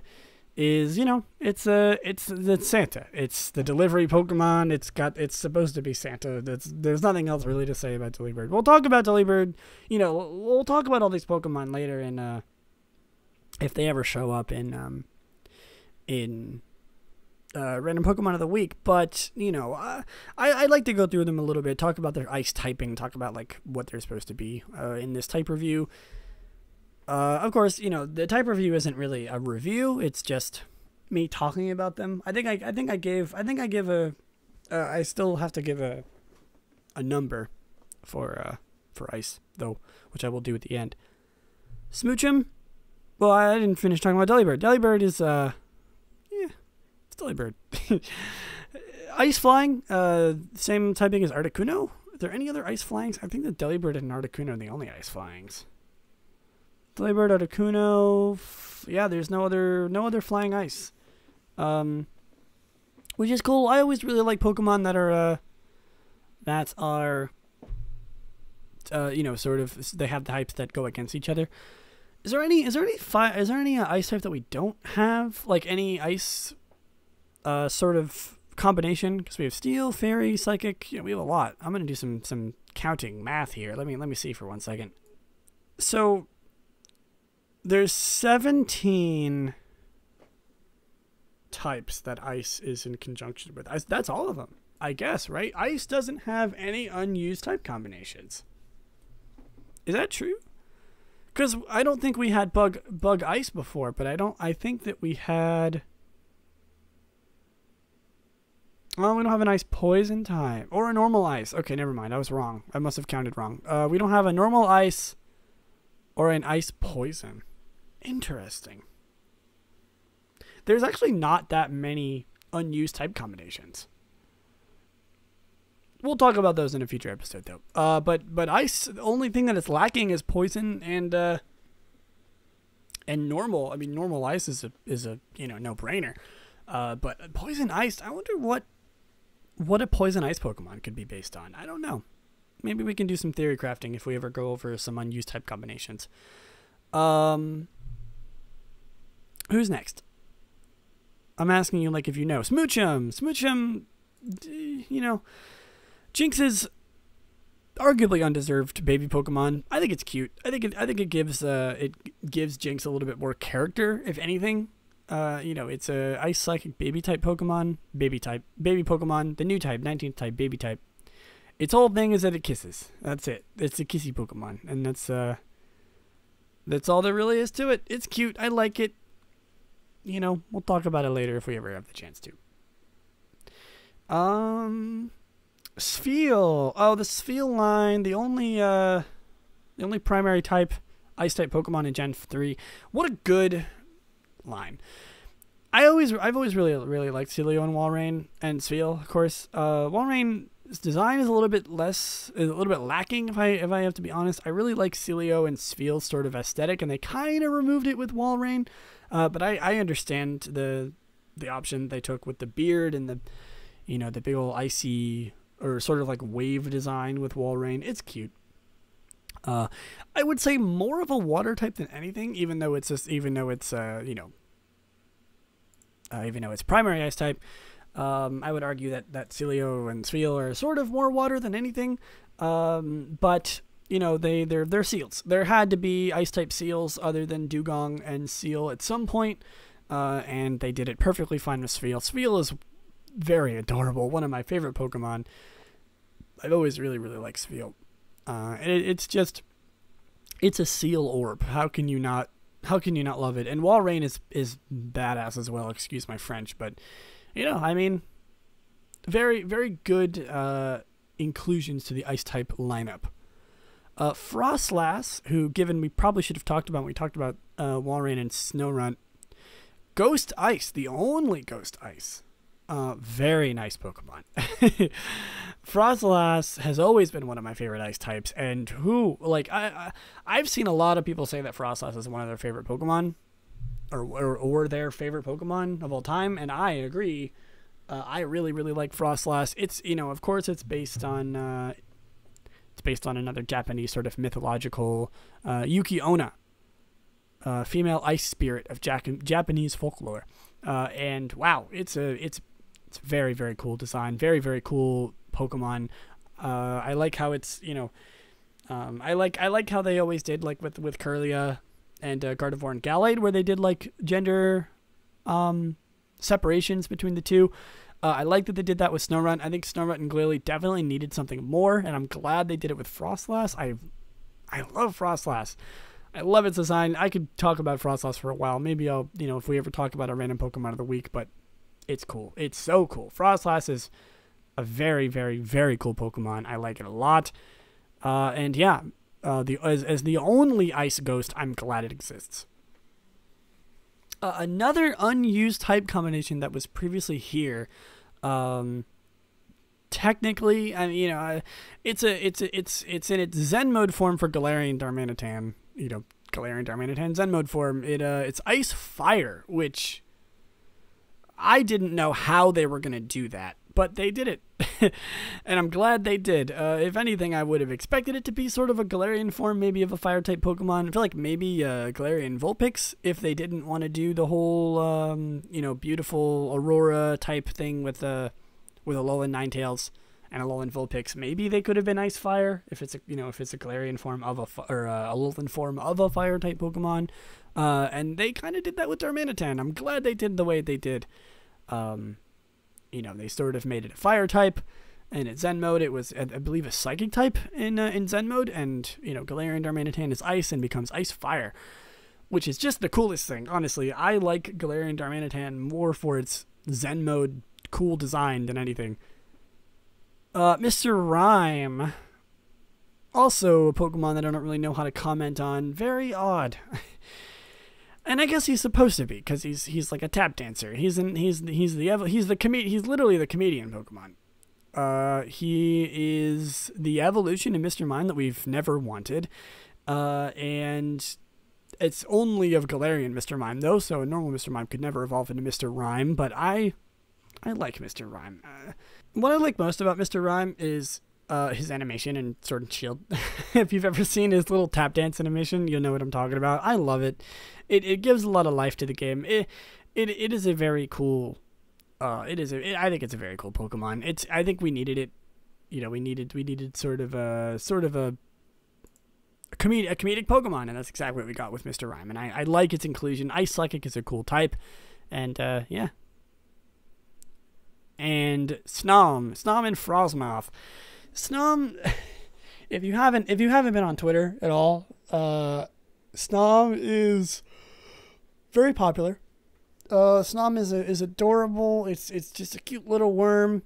is, it's Santa. It's the delivery Pokemon. It's supposed to be Santa. There's nothing else really to say about Delibird. We'll talk about Delibird. We'll talk about all these Pokemon later in if they ever show up in random Pokemon of the week. But I'd like to go through them a little bit, talk about their ice typing, talk about like what they're supposed to be in this type review. Of course, the type review isn't really a review. It's just me talking about them. I still have to give a number for ice though, which I will do at the end. Smoochum. Well, I didn't finish talking about Delibird. Delibird is it's Delibird. Ice flying. Same typing as Articuno. Are there any other ice flyings? I think that Delibird and Articuno are the only ice flyings. Delibird, Articuno, yeah, there's no other flying ice, which is cool. I always really like Pokemon that are sort of, they have the types that go against each other. Is there any ice type that we don't have, like any ice sort of combination? Because we have Steel, Fairy, Psychic. We have a lot. I'm gonna do some counting math here. Let me see for 1 second. So there's 17 types that ice is in conjunction with. That's all of them, I guess, right? Ice doesn't have any unused type combinations. Is that true? Because I don't think we had bug ice before, but I think that we had. Oh, we don't have an ice poison type or a normal ice. Okay, never mind. I was wrong. I must have counted wrong. We don't have a normal ice or an ice poison. Interesting. There's actually not that many unused type combinations. We'll talk about those in a future episode, though. But ice, the only thing that it's lacking is poison and normal. I mean, normal ice is a no-brainer. But poison ice, I wonder what a poison ice Pokemon could be based on. I don't know. Maybe we can do some theory crafting if we ever go over some unused type combinations. Who's next? I'm asking you like if you know. Smoochum, Jinx's arguably undeserved baby Pokemon. I think it's cute. I think it gives Jinx a little bit more character, if anything. It's a Ice Psychic baby type Pokemon, baby Pokemon, the new type, 19th type, baby type. Its whole thing is that it kisses. That's it. It's a kissy Pokemon, and that's all there really is to it. It's cute. I like it. We'll talk about it later if we ever have the chance to. Spheal. Oh, the Spheal line, the only primary type Ice type Pokemon in Gen 3. What a good line. I've always really liked Lillieceon and Walrein and Spheal, of course. Walrein's design is a little bit lacking, if I have to be honest. I really like Lillieceon and Spheal's sort of aesthetic, and they kind of removed it with Walrein. But I understand the option they took with the beard and the big old icy or sort of like wave design with Walrein. It's cute. I would say more of a water type than anything, even though it's primary ice type. I would argue that Lillieceon and Spheal are sort of more water than anything. But they're seals. There had to be ice type seals other than Dugong and Seal at some point, and they did it perfectly fine with Spheal. Spheal is very adorable. One of my favorite Pokemon. I've always really liked Spheal. It's a seal orb. How can you not love it? And Walrein is badass as well. Excuse my French, but very very good inclusions to the ice type lineup. Frostlass, who given we probably should have talked about when we talked about Walrein and Snorunt. Ghost Ice, the only Ghost Ice. Very nice Pokemon. Frostlass has always been one of my favorite ice types, and I've seen a lot of people say that Frostlass is one of their favorite Pokemon, or their favorite Pokemon of all time, and I agree. I really like Frostlass. It's of course it's based on another Japanese sort of mythological Yuki Onna, female ice spirit of Japanese folklore, and wow, it's very very cool design, very very cool Pokemon. I like how it's I like how they always did like with Kirlia and Gardevoir and Gallade, where they did like gender separations between the two. I like that they did that with Snorunt. I think Snorunt and Lillie definitely needed something more, and I'm glad they did it with Frostlass. I love Frostlass. I love its design. I could talk about Frostlass for a while. Maybe I'll, if we ever talk about a random Pokemon of the week, but it's cool. It's so cool. Frostlass is a very, very, very cool Pokemon. I like it a lot. And yeah, as the only ice ghost, I'm glad it exists. Another unused type combination that was previously here, technically, it's in its Zen mode form for Galarian Darmanitan. Galarian Darmanitan Zen mode form. It's Ice Fire, which I didn't know how they were gonna do that, but they did it, and I'm glad they did. If anything, I would have expected it to be sort of a Galarian form, maybe of a fire type Pokemon. I feel like maybe Galarian Vulpix, if they didn't want to do the whole beautiful Aurora type thing with a Alolan Ninetales and a Alolan Vulpix. Maybe they could have been Ice Fire if it's a Galarian form of a Alolan form of a fire type Pokemon. And they kind of did that with Darmanitan. I'm glad they did the way they did. They sort of made it a fire type, and in Zen mode it was, I believe, a psychic type in Zen mode, and Galarian Darmanitan is ice and becomes Ice Fire, which is just the coolest thing. Honestly, I like Galarian Darmanitan more for its Zen mode cool design than anything. Mr. Rhyme, also a Pokemon that I don't really know how to comment on. Very odd. And I guess he's supposed to be, because he's like a tap dancer. He's literally the comedian Pokemon. He is the evolution of Mr. Mime that we've never wanted. And it's only of Galarian Mr. Mime though, so a normal Mr. Mime could never evolve into Mr. Rhyme, but I like Mr. Rhyme. What I like most about Mr. Rhyme is his animation in Sword and Shield. If you've ever seen his little tap dance animation, you'll know what I'm talking about. I love it. It gives a lot of life to the game. It is a very cool. I think it's a very cool Pokemon. I think we needed it. we needed sort of a comedic Pokemon, and that's exactly what we got with Mr. Rhyme. And I like its inclusion. Ice Psychic is a cool type, and yeah. And Snom and Frostmoth. Snom, if you haven't been on Twitter at all, Snom is very popular. Snom is adorable. It's just a cute little worm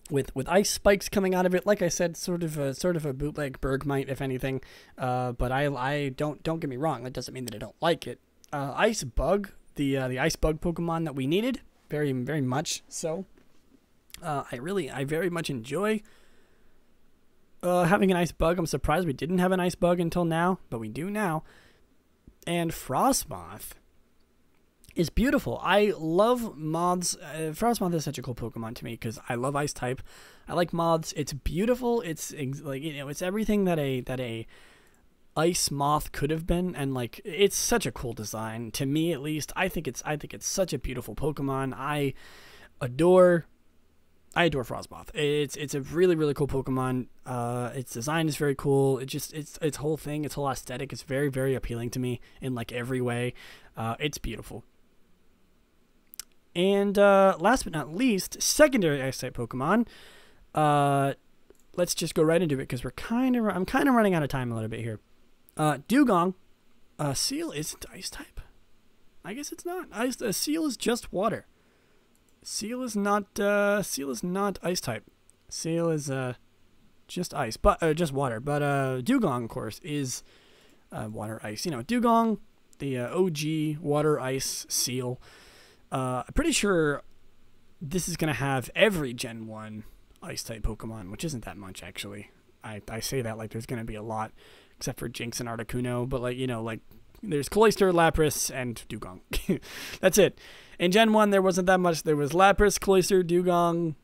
with ice spikes coming out of it. Like I said, sort of a bootleg Bergmite, if anything. But I don't get me wrong. That doesn't mean that I don't like it. Ice Bug, the Ice Bug Pokemon that we needed, very very much so. I very much enjoy having an Ice Bug. I'm surprised we didn't have an Ice Bug until now, but we do now. And Frostmoth is beautiful. I love moths. Frostmoth is such a cool Pokemon to me because I love Ice type. I like moths. It's beautiful. It's like, it's everything that a ice moth could have been, and like, it's such a cool design to me, at least. I think it's such a beautiful Pokemon. I adore Frostmoth. It's a really really cool Pokemon. Its design is very cool. Its whole thing, its whole aesthetic is very very appealing to me in like every way. It's beautiful. And last but not least, secondary Ice type Pokemon. Let's just go right into it because I'm kind of running out of time a little bit here. Dugong, Seal isn't Ice type. I guess it's not. Seal is just water. Seal is not Ice type. Seal is just ice, but just water. But Dugong, of course, is water ice. Dugong, the OG water ice Seal. I'm pretty sure this is gonna have every Gen 1 Ice type Pokemon, which isn't that much actually. I say that like there's gonna be a lot, except for Jinx and Articuno. But like there's Cloyster, Lapras, and Dugong. That's it. In Gen 1, there wasn't that much. There was Lapras, Cloyster, Dugong,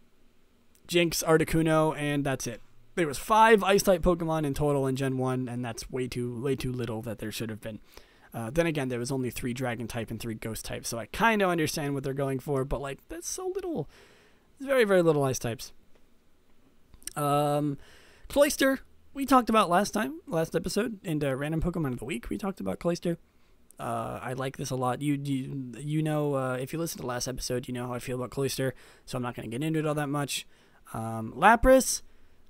Jinx, Articuno, and that's it. There was 5 Ice-type Pokemon in total in Gen 1, and that's way too little that there should have been. Then again, there was only 3 Dragon-type and 3 Ghost-type, so I kind of understand what they're going for, but like, that's so little. It's very, very little Ice-types. Cloyster, we talked about last episode, in the Random Pokemon of the Week, we talked about Cloyster. I like this a lot. You know, if you listen to the last episode, you know how I feel about Cloyster, so I'm not going to get into it all that much. Lapras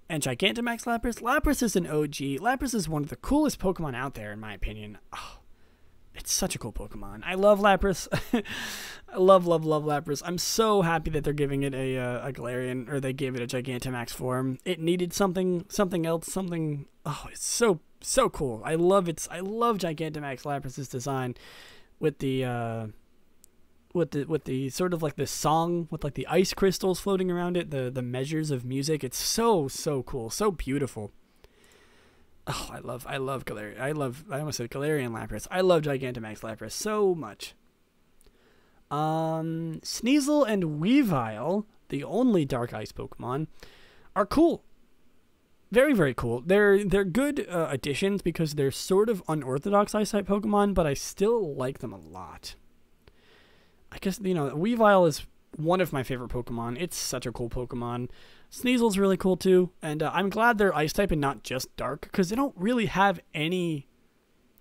and Gigantamax Lapras. Lapras is an OG. Lapras is one of the coolest Pokemon out there, in my opinion. Oh, it's such a cool Pokemon. I love Lapras. I love Lapras. I'm so happy that they're giving it a Galarian, or they gave it a Gigantamax form. It needed something else. Oh, it's so cool. I love Gigantamax Lapras's design with the sort of like the song with like the ice crystals floating around it, the measures of music. It's so cool, so beautiful. Oh, I love Galarian. I almost said Galarian Lapras. I love Gigantamax Lapras so much. Sneasel and Weavile, the only dark ice Pokemon, are cool. Very, very cool. They're good additions because they're sort of unorthodox Ice-type Pokemon, but I still like them a lot. I guess, Weavile is one of my favorite Pokemon. It's such a cool Pokemon. Sneasel's really cool too, and I'm glad they're Ice-type and not just Dark, because they don't really have any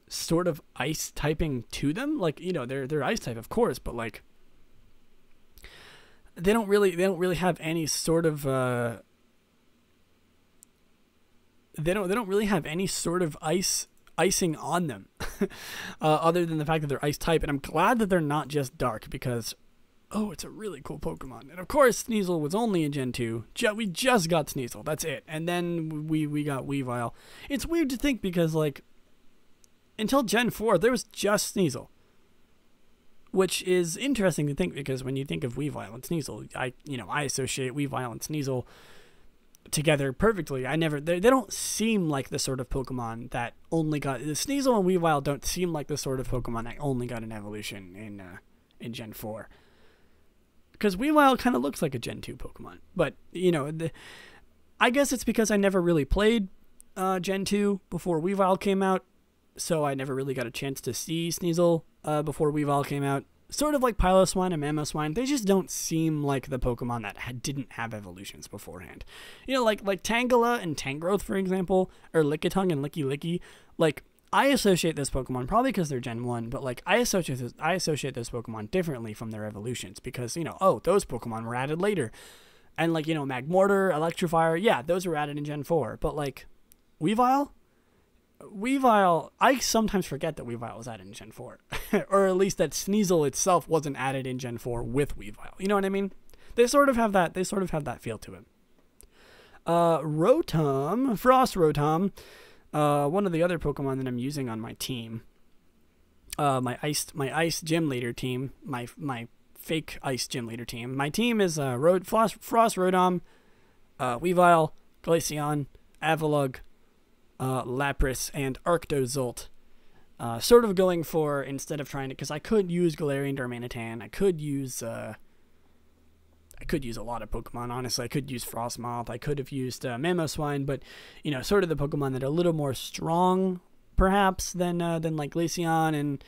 sort of Ice typing to them. Like, they're Ice-type, of course, but like they don't really have any sort of they don't really have any sort of icing on them other than the fact that they're Ice type. And I'm glad that they're not just Dark, because it's a really cool Pokemon. And of course Sneasel was only in Gen 2. We just got Sneasel, that's it. And then we got Weavile. It's weird to think because like until Gen 4 there was just Sneasel, which is interesting to think, because when you think of Weavile and Sneasel, I associate Weavile and Sneasel together perfectly. They don't seem like the sort of Pokemon that only got Sneasel and Weavile don't seem like the sort of Pokemon that only got an evolution in Gen 4. Because Weavile kind of looks like a Gen 2 Pokemon. But, I guess it's because I never really played Gen 2 before Weavile came out, so I never really got a chance to see Sneasel before Weavile came out. sort of like Piloswine and Mamoswine, they just don't seem like the Pokemon that didn't have evolutions beforehand. You know, like Tangela and Tangrowth, for example, or Lickitung and Licky. Like, I associate this Pokemon, probably because they're Gen 1, but like I associate those Pokemon differently from their evolutions because, you know, oh, those Pokemon were added later. And like, you know, Magmortar, Electivire, yeah, those were added in Gen 4. But like, Weavile, I sometimes forget that Weavile was added in Gen 4. Or at least that Sneasel itself wasn't added in Gen 4 with Weavile. You know what I mean? They sort of have that feel to it. Rotom, Frost Rotom, one of the other Pokemon that I'm using on my team. My ice gym leader team, my fake ice gym leader team. My team is Frost Rotom, Weavile, Glaceon, Avalugg, Lapras, and Arctozolt. Sort of going for, instead of trying to, because I could use Galarian Darmanitan, I could use a lot of Pokemon, honestly. I could use Frostmoth, I could have used Mamoswine, but, you know, sort of the Pokemon that are a little more strong, perhaps, than like Glaceon and,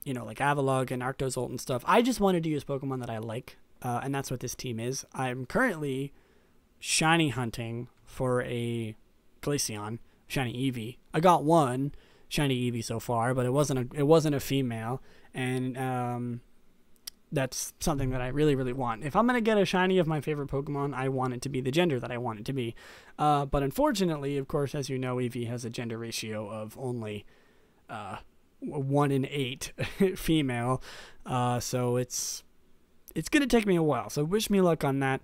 you know, like Avalugg and Arctozolt and stuff. I just wanted to use Pokemon that I like, and that's what this team is. I'm currently shiny hunting for a Glaceon, shiny Eevee. I got one shiny Eevee so far, but it wasn't a female, and that's something that I really, really want. If I'm going to get a shiny of my favorite Pokemon, I want it to be the gender that I want it to be. But unfortunately, of course, as you know, Eevee has a gender ratio of only 1 in 8 female. So it's going to take me a while. So wish me luck on that.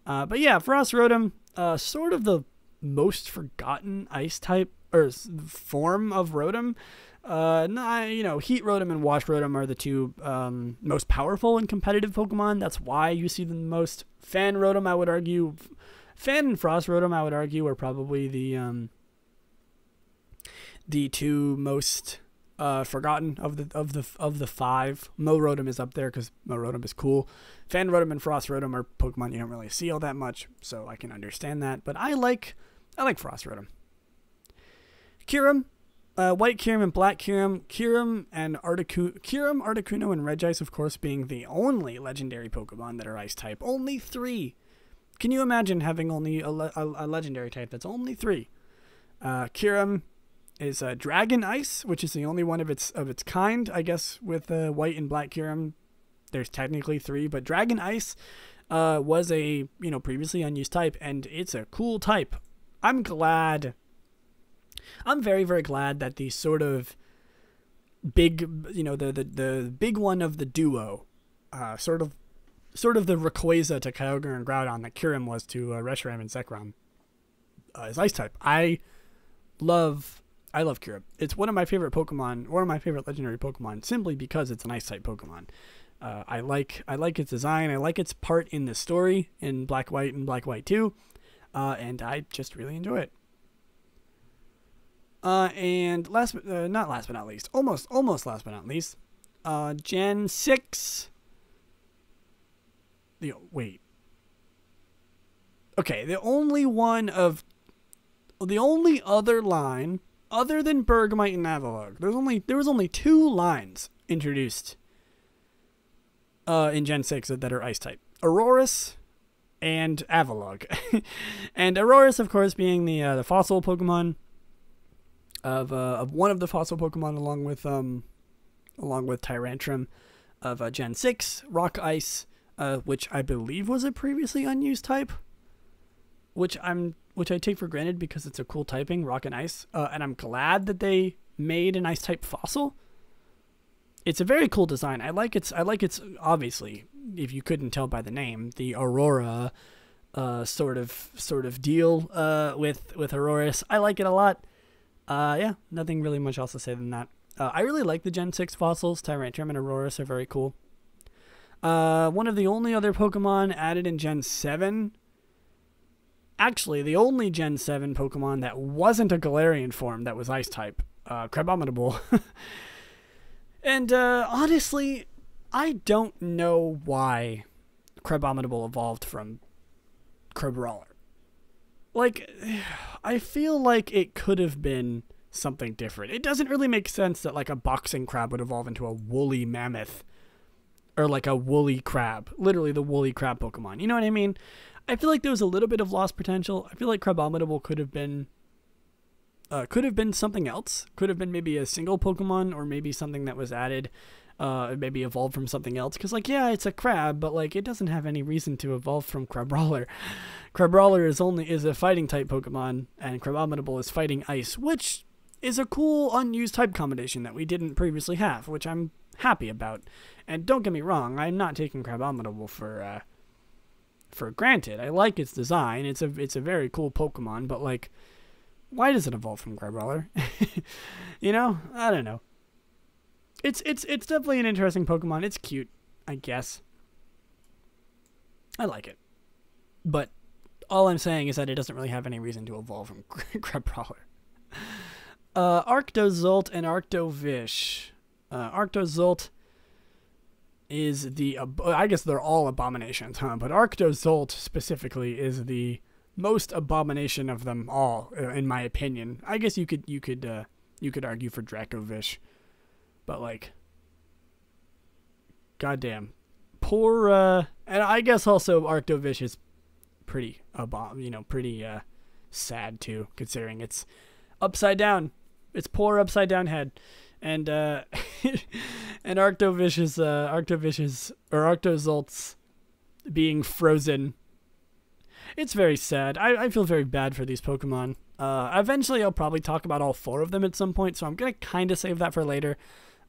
But yeah, Frost Rotom, sort of the most forgotten ice type or form of Rotom. You know, Heat Rotom and Wash Rotom are the two most powerful and competitive Pokemon. That's why you see them the most. Fan Rotom, I would argue, Fan and Frost Rotom, I would argue, are probably the two most forgotten of the 5. Mo Rotom is up there because Mo Rotom is cool. Fan Rotom and Frost Rotom are Pokemon you don't really see all that much, so I can understand that. But I like Frost Rotom. Kyurem. White Kyurem and Black Kyurem. Kyurem, Articuno, and Regice, of course, being the only legendary Pokemon that are Ice type. Only 3. Can you imagine having only a legendary type that's only 3? Kyurem is Dragon Ice, which is the only one of its kind, I guess. With White and Black Kyurem, there's technically 3, but Dragon Ice was a previously unused type, and it's a cool type. I'm very, very glad that the sort of big, the big one of the duo, sort of the Rayquaza to Kyogre and Groudon that Kyurem was to Reshiram and Zekrom, is Ice type. I love Kyurem. It's one of my favorite Pokemon, one of my favorite legendary Pokemon, simply because it's an Ice type Pokemon. I like its design. I like its part in the story in Black White and Black White 2, and I just really enjoy it. And not last but not least, almost last but not least, Gen 6. Wait. Okay, the only other line other than Bergmite and Avalugg. There was only 2 lines introduced in Gen 6 that are Ice type. Aurorus and Avalugg. And Aurorus, of course, being the fossil Pokemon of one of the fossil Pokemon, along with Tyrantrum of Gen 6, Rock Ice, which I believe was a previously unused type, which I take for granted because it's a cool typing, Rock and Ice, and I'm glad that they made an Ice type fossil. It's a very cool design. I like its obviously, if you couldn't tell by the name, the Aurora sort of deal with Aurorus. I like it a lot. Yeah, nothing really much else to say than that. I really like the Gen 6 fossils. Tyrantrum and Aurorus are very cool. One of the only other Pokemon added in Gen 7. Actually, the only Gen 7 Pokemon that wasn't a Galarian form that was Ice type. Crabominable. And honestly, I don't know why Crabominable evolved from Crabrawler. Like, I feel like it could have been something different. It doesn't really make sense that like a boxing crab would evolve into a woolly mammoth or like a woolly crab, literally the woolly crab Pokemon. You know what I mean? I feel like there was a little bit of lost potential. I feel like Crabominable could have been something else. Could have been maybe a single Pokemon, or maybe something that was added, maybe evolved from something else. Because like, yeah, it's a crab, but like it doesn't have any reason to evolve from Crabrawler. Crabrawler is a fighting type Pokemon, and Crabominable is fighting ice, which is a cool unused type combination that we didn't previously have, which I'm happy about. And don't get me wrong, I'm not taking Crabominable for granted. I like its design. It's a very cool Pokemon, but like, why does it evolve from Crabrawler? You know, I don't know. It's definitely an interesting Pokemon. It's cute, I guess. I like it, but all I'm saying is that it doesn't really have any reason to evolve from Crabrawler. Arctozolt and Arctovish. Arctozolt is I guess they're all abominations, huh? But Arctozolt specifically is the most abomination of them all, in my opinion. I guess you could argue for Dracovish, but like, goddamn, poor. And I guess also Arctovish is pretty sad too, considering it's upside down. It's poor upside down head. And and Arctovish's or Arctozolt's being frozen. It's very sad. I feel very bad for these Pokemon. Eventually I'll probably talk about all 4 of them at some point, so I'm gonna kind of save that for later.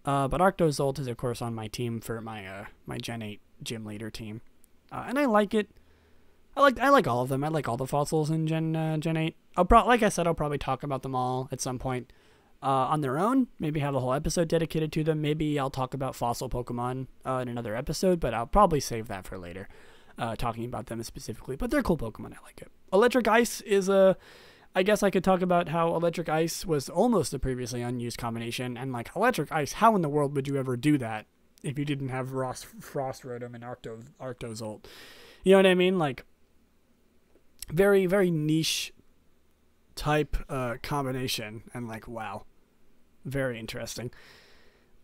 But Arctozolt is of course on my team for my my Gen 8 gym leader team, and I like it. I like all of them. I like all the fossils in Gen 8. Like I said, I'll probably talk about them all at some point. On their own, maybe have a whole episode dedicated to them. Maybe I'll talk about fossil Pokemon in another episode, but I'll probably save that for later, talking about them specifically. But they're cool Pokemon. I like it. Electric Ice is I guess I could talk about how Electric Ice was almost a previously unused combination, and like Electric Ice, how in the world would you ever do that if you didn't have Frost Rotom and Arctozolt? You know what I mean? Like, very, very niche type combination, and like, wow. Very interesting.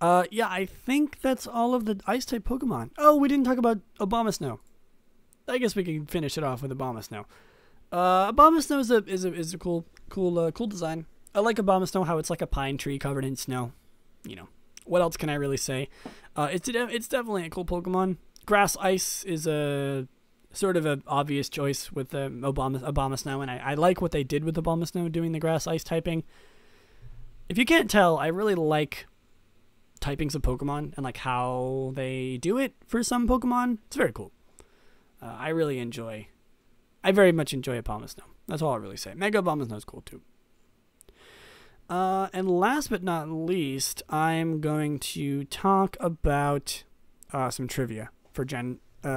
Yeah, I think that's all of the Ice-type Pokemon. Oh, we didn't talk about Abomasnow. I guess we can finish it off with Abomasnow. Abomasnow is a cool design. I like Abomasnow, how it's like a pine tree covered in snow. You know, what else can I really say? It's definitely a cool Pokemon. Grass Ice is a sort of an obvious choice with Abomasnow, and I like what they did with Abomasnow doing the Grass Ice typing. If you can't tell, I really like typings of Pokemon and like how they do it for some Pokemon. It's very cool. I very much enjoy Abomasnow. That's all I'll really say. Mega Abomasnow is cool too. And last but not least, I'm going to talk about some trivia for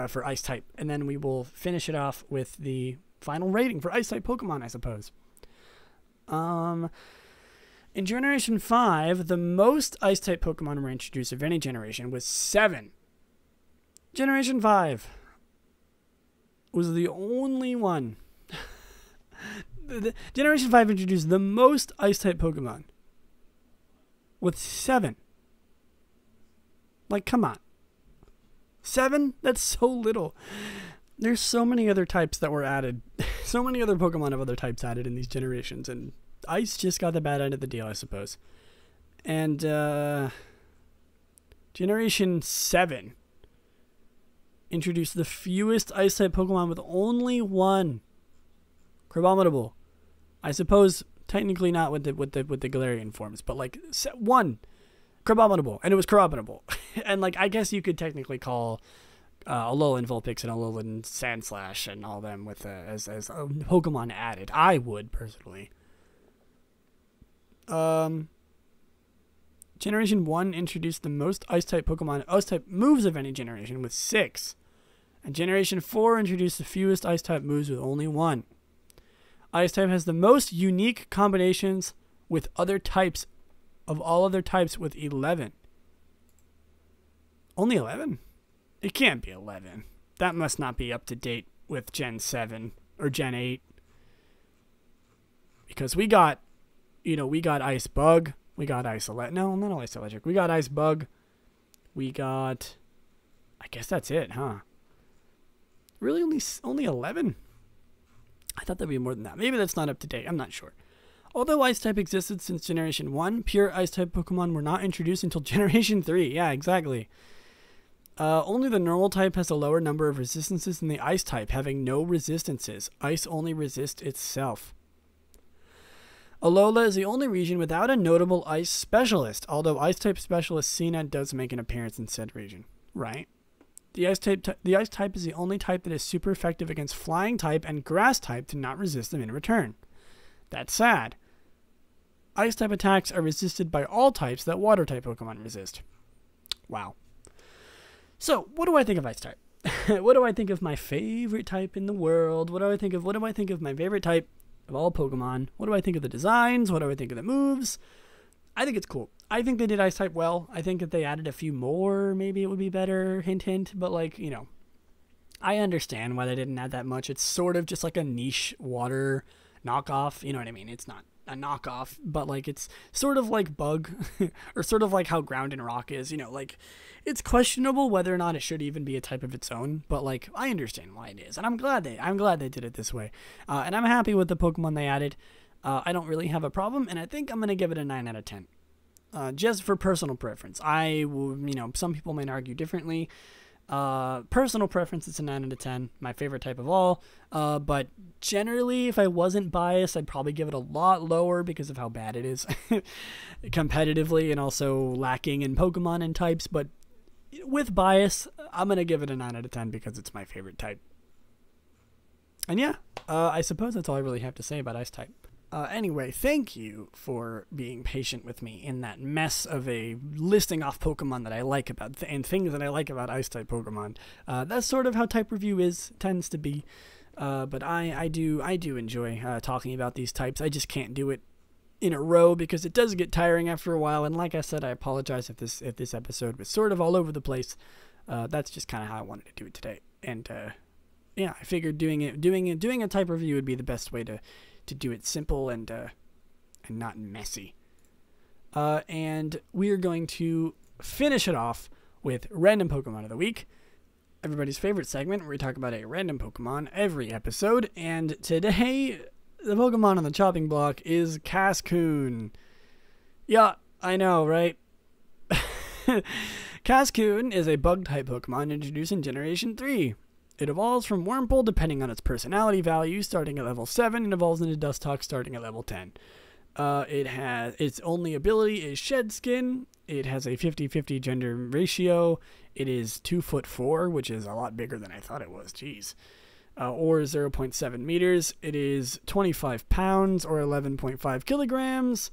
for Ice type, and then we will finish it off with the final rating for Ice type Pokemon, I suppose. In Generation 5, the most Ice-type Pokemon were introduced of any generation was 7. Generation 5 was the only one. Generation 5 introduced the most Ice-type Pokemon with 7. Like, come on. 7? That's so little. There's so many other types that were added. So many other Pokemon of other types added in these generations, and Ice just got the bad end of the deal, I suppose. And Generation 7 introduced the fewest Ice-type Pokemon with only 1. Crabominable. I suppose technically not with the Galarian forms, but like 1. Crabominable, and it was Crabominable. And like I guess you could technically call Alolan Vulpix and Alolan Sandslash and all them with as Pokemon added. I would personally. Generation 1 introduced the most Ice-type Pokemon, Ice-type moves of any generation with 6. And Generation 4 introduced the fewest Ice-type moves with only 1. Ice-type has the most unique combinations with other types of all other types with 11. Only 11? It can't be 11. That must not be up to date with Gen 7 or Gen 8. Because we got we got Ice Bug. We got Ice Electric. No, not Ice Electric. We got Ice Bug. We got... I guess that's it, huh? Really? Only 11? I thought there'd be more than that. Maybe that's not up to date. I'm not sure. Although Ice-type existed since Generation 1, pure Ice-type Pokemon were not introduced until Generation 3. Yeah, exactly. Only the normal type has a lower number of resistances than the Ice type, having no resistances. Ice only resists itself. Alola is the only region without a notable Ice specialist, although Ice-type specialist CNET does make an appearance in said region. Right. The Ice type is the only type that is super effective against Flying type and Grass type to not resist them in return. That's sad. Ice type attacks are resisted by all types that Water type Pokemon resist. Wow. So, what do I think of Ice type? What do I think of my favorite type in the world? What do I think of my favorite type of all Pokemon? What do I think of the designs? What do I think of the moves? I think it's cool. I think they did Ice type well. I think if they added a few more, maybe it would be better. Hint, hint. But, like, I understand why they didn't add that much. It's sort of just like a niche water knockoff. You know what I mean? It's not a knockoff, but, like, it's sort of like Bug, or sort of like how Ground and Rock is. Like, it's questionable whether or not it should even be a type of its own. But, like, I understand why it is, and I'm glad they did it this way. And I'm happy with the Pokemon they added. I don't really have a problem, and I think I'm gonna give it a 9 out of 10. Just for personal preference. Some people might argue differently. Personal preference, it's a 9 out of 10. My favorite type of all. But generally, if I wasn't biased, I'd probably give it a lot lower because of how bad it is competitively and also lacking in Pokemon and types. But with bias, I'm going to give it a 9 out of 10 because it's my favorite type. And yeah, I suppose that's all I really have to say about Ice type. Anyway, thank you for being patient with me in that mess of a listing off Pokemon that I like about and things that I like about Ice-type Pokemon. That's sort of how type review tends to be. But I do enjoy talking about these types. I just can't do it in a row because it does get tiring after a while. And like I said, I apologize if this episode was sort of all over the place. That's just kind of how I wanted to do it today. And yeah, I figured doing a type review would be the best way to do it simple and not messy. And we are going to finish it off with Random Pokemon of the Week, everybody's favorite segment where we talk about a random Pokemon every episode. And today, the Pokemon on the chopping block is Cascoon. Yeah, I know, right? Cascoon is a Bug-type Pokemon introduced in Generation 3. It evolves from Wurmple depending on its personality value, starting at level 7, and evolves into Dustox starting at level 10. It has its only ability is Shed Skin. It has a 50-50 gender ratio. It is 2'4", which is a lot bigger than I thought it was. Jeez. Or 0.7 meters. It is 25 pounds or 11.5 kilograms.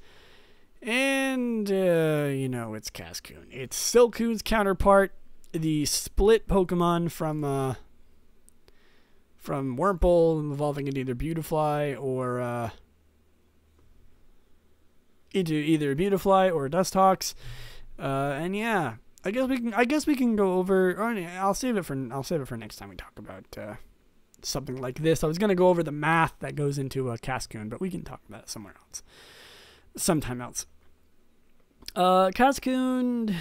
And, it's Cascoon. It's Silcoon's counterpart, the split Pokemon from Wurmple, evolving into either Beautifly or Dustox. And yeah, I guess we can go over. Or I'll save it for next time we talk about something like this. I was gonna go over the math that goes into a Cascoon, but we can talk about it somewhere else, sometime else. Cascoon.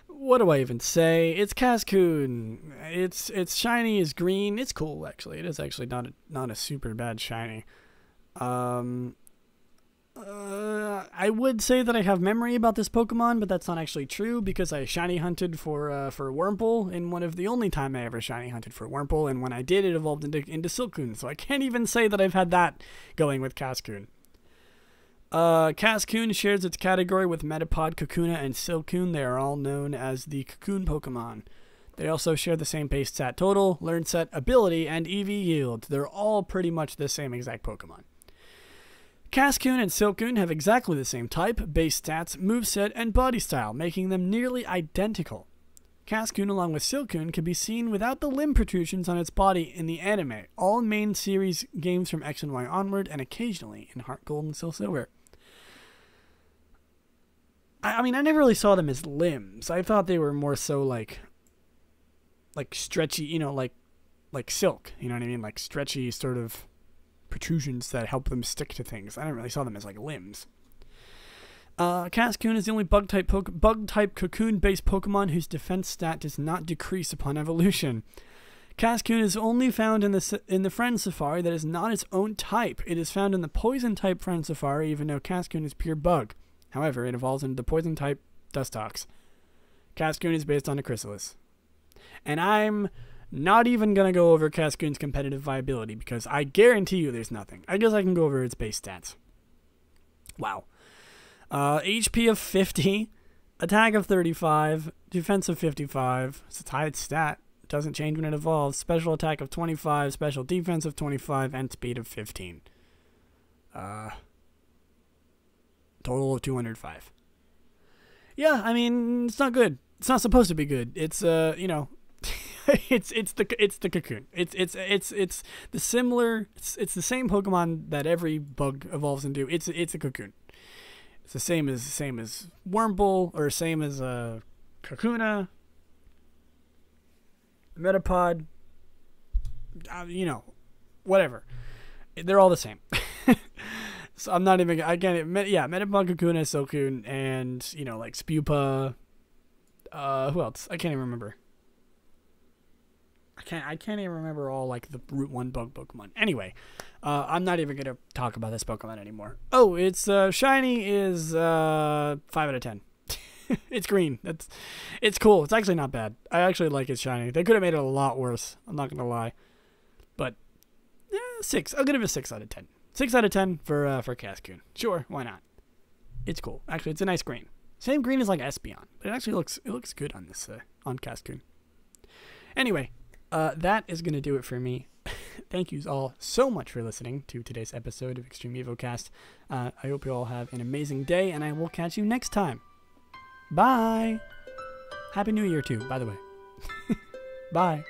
What do I even say? It's Cascoon. It's shiny, is green. It's cool, actually. It is actually not a super bad shiny. I would say that I have memory about this Pokemon, but that's not actually true because I shiny hunted for Wurmple in one of the only time I ever shiny hunted for Wurmple, and when I did, it evolved into Silcoon. So I can't even say that I've had that going with Cascoon. Cascoon shares its category with Metapod, Kakuna, and Silcoon. They are all known as the Cocoon Pokemon. They also share the same base stat total, learn set, ability, and EV yield. They're all pretty much the same exact Pokemon. Cascoon and Silcoon have exactly the same type, base stats, moveset, and body style, making them nearly identical. Cascoon, along with Silcoon, can be seen without the limb protrusions on its body in the anime, all main series games from X and Y onward, and occasionally in Heart Gold and Soul Silver. I mean, I never really saw them as limbs. I thought they were more so like stretchy, like silk. You know what I mean? Like stretchy, sort of protrusions that help them stick to things. I didn't really saw them as like limbs. Cascoon is the only bug-type cocoon-based Pokemon whose defense stat does not decrease upon evolution. Cascoon is only found in the Friend Safari that is not its own type. It is found in the Poison-type Friend Safari, even though Cascoon is pure bug. However, it evolves into the Poison-type Dustox. Cascoon is based on a Chrysalis. And I'm not even going to go over Cascoon's competitive viability, because I guarantee you there's nothing. I guess I can go over its base stats. Wow. HP of 50, attack of 35, defense of 55. It's a tied stat. It doesn't change when it evolves. Special attack of 25, special defense of 25, and speed of 15. Total of 205. Yeah, I mean, it's not good. It's not supposed to be good. It's you know, it's the cocoon. It's the similar. It's the same Pokemon that every bug evolves into. It's a cocoon. It's the same as Wurmple, or same as Kakuna, Metapod. You know, whatever. They're all the same. So I'm not even. Yeah, Metapod, Kakuna, Silcoon, and you know, like Spupa. Who else? I can't even remember. I can't even remember all like the Route 1 bug Pokemon. Anyway, I'm not even gonna talk about this Pokemon anymore. Oh, it's shiny is 5 out of 10. It's green. It's cool. It's actually not bad. I actually like its shiny. They could have made it a lot worse. I'm not gonna lie, but 6. I'll give it a 6 out of 10. 6 out of 10 for Cascoon. Sure, why not? It's cool. Actually, it's a nice green. Same green as like Espeon, but it actually looks good on this on Cascoon. Anyway. That is going to do it for me. Thank you all so much for listening to today's episode of Extreme Evocast. I hope you all have an amazing day, and I will catch you next time. Bye! Happy New Year, too, by the way. Bye.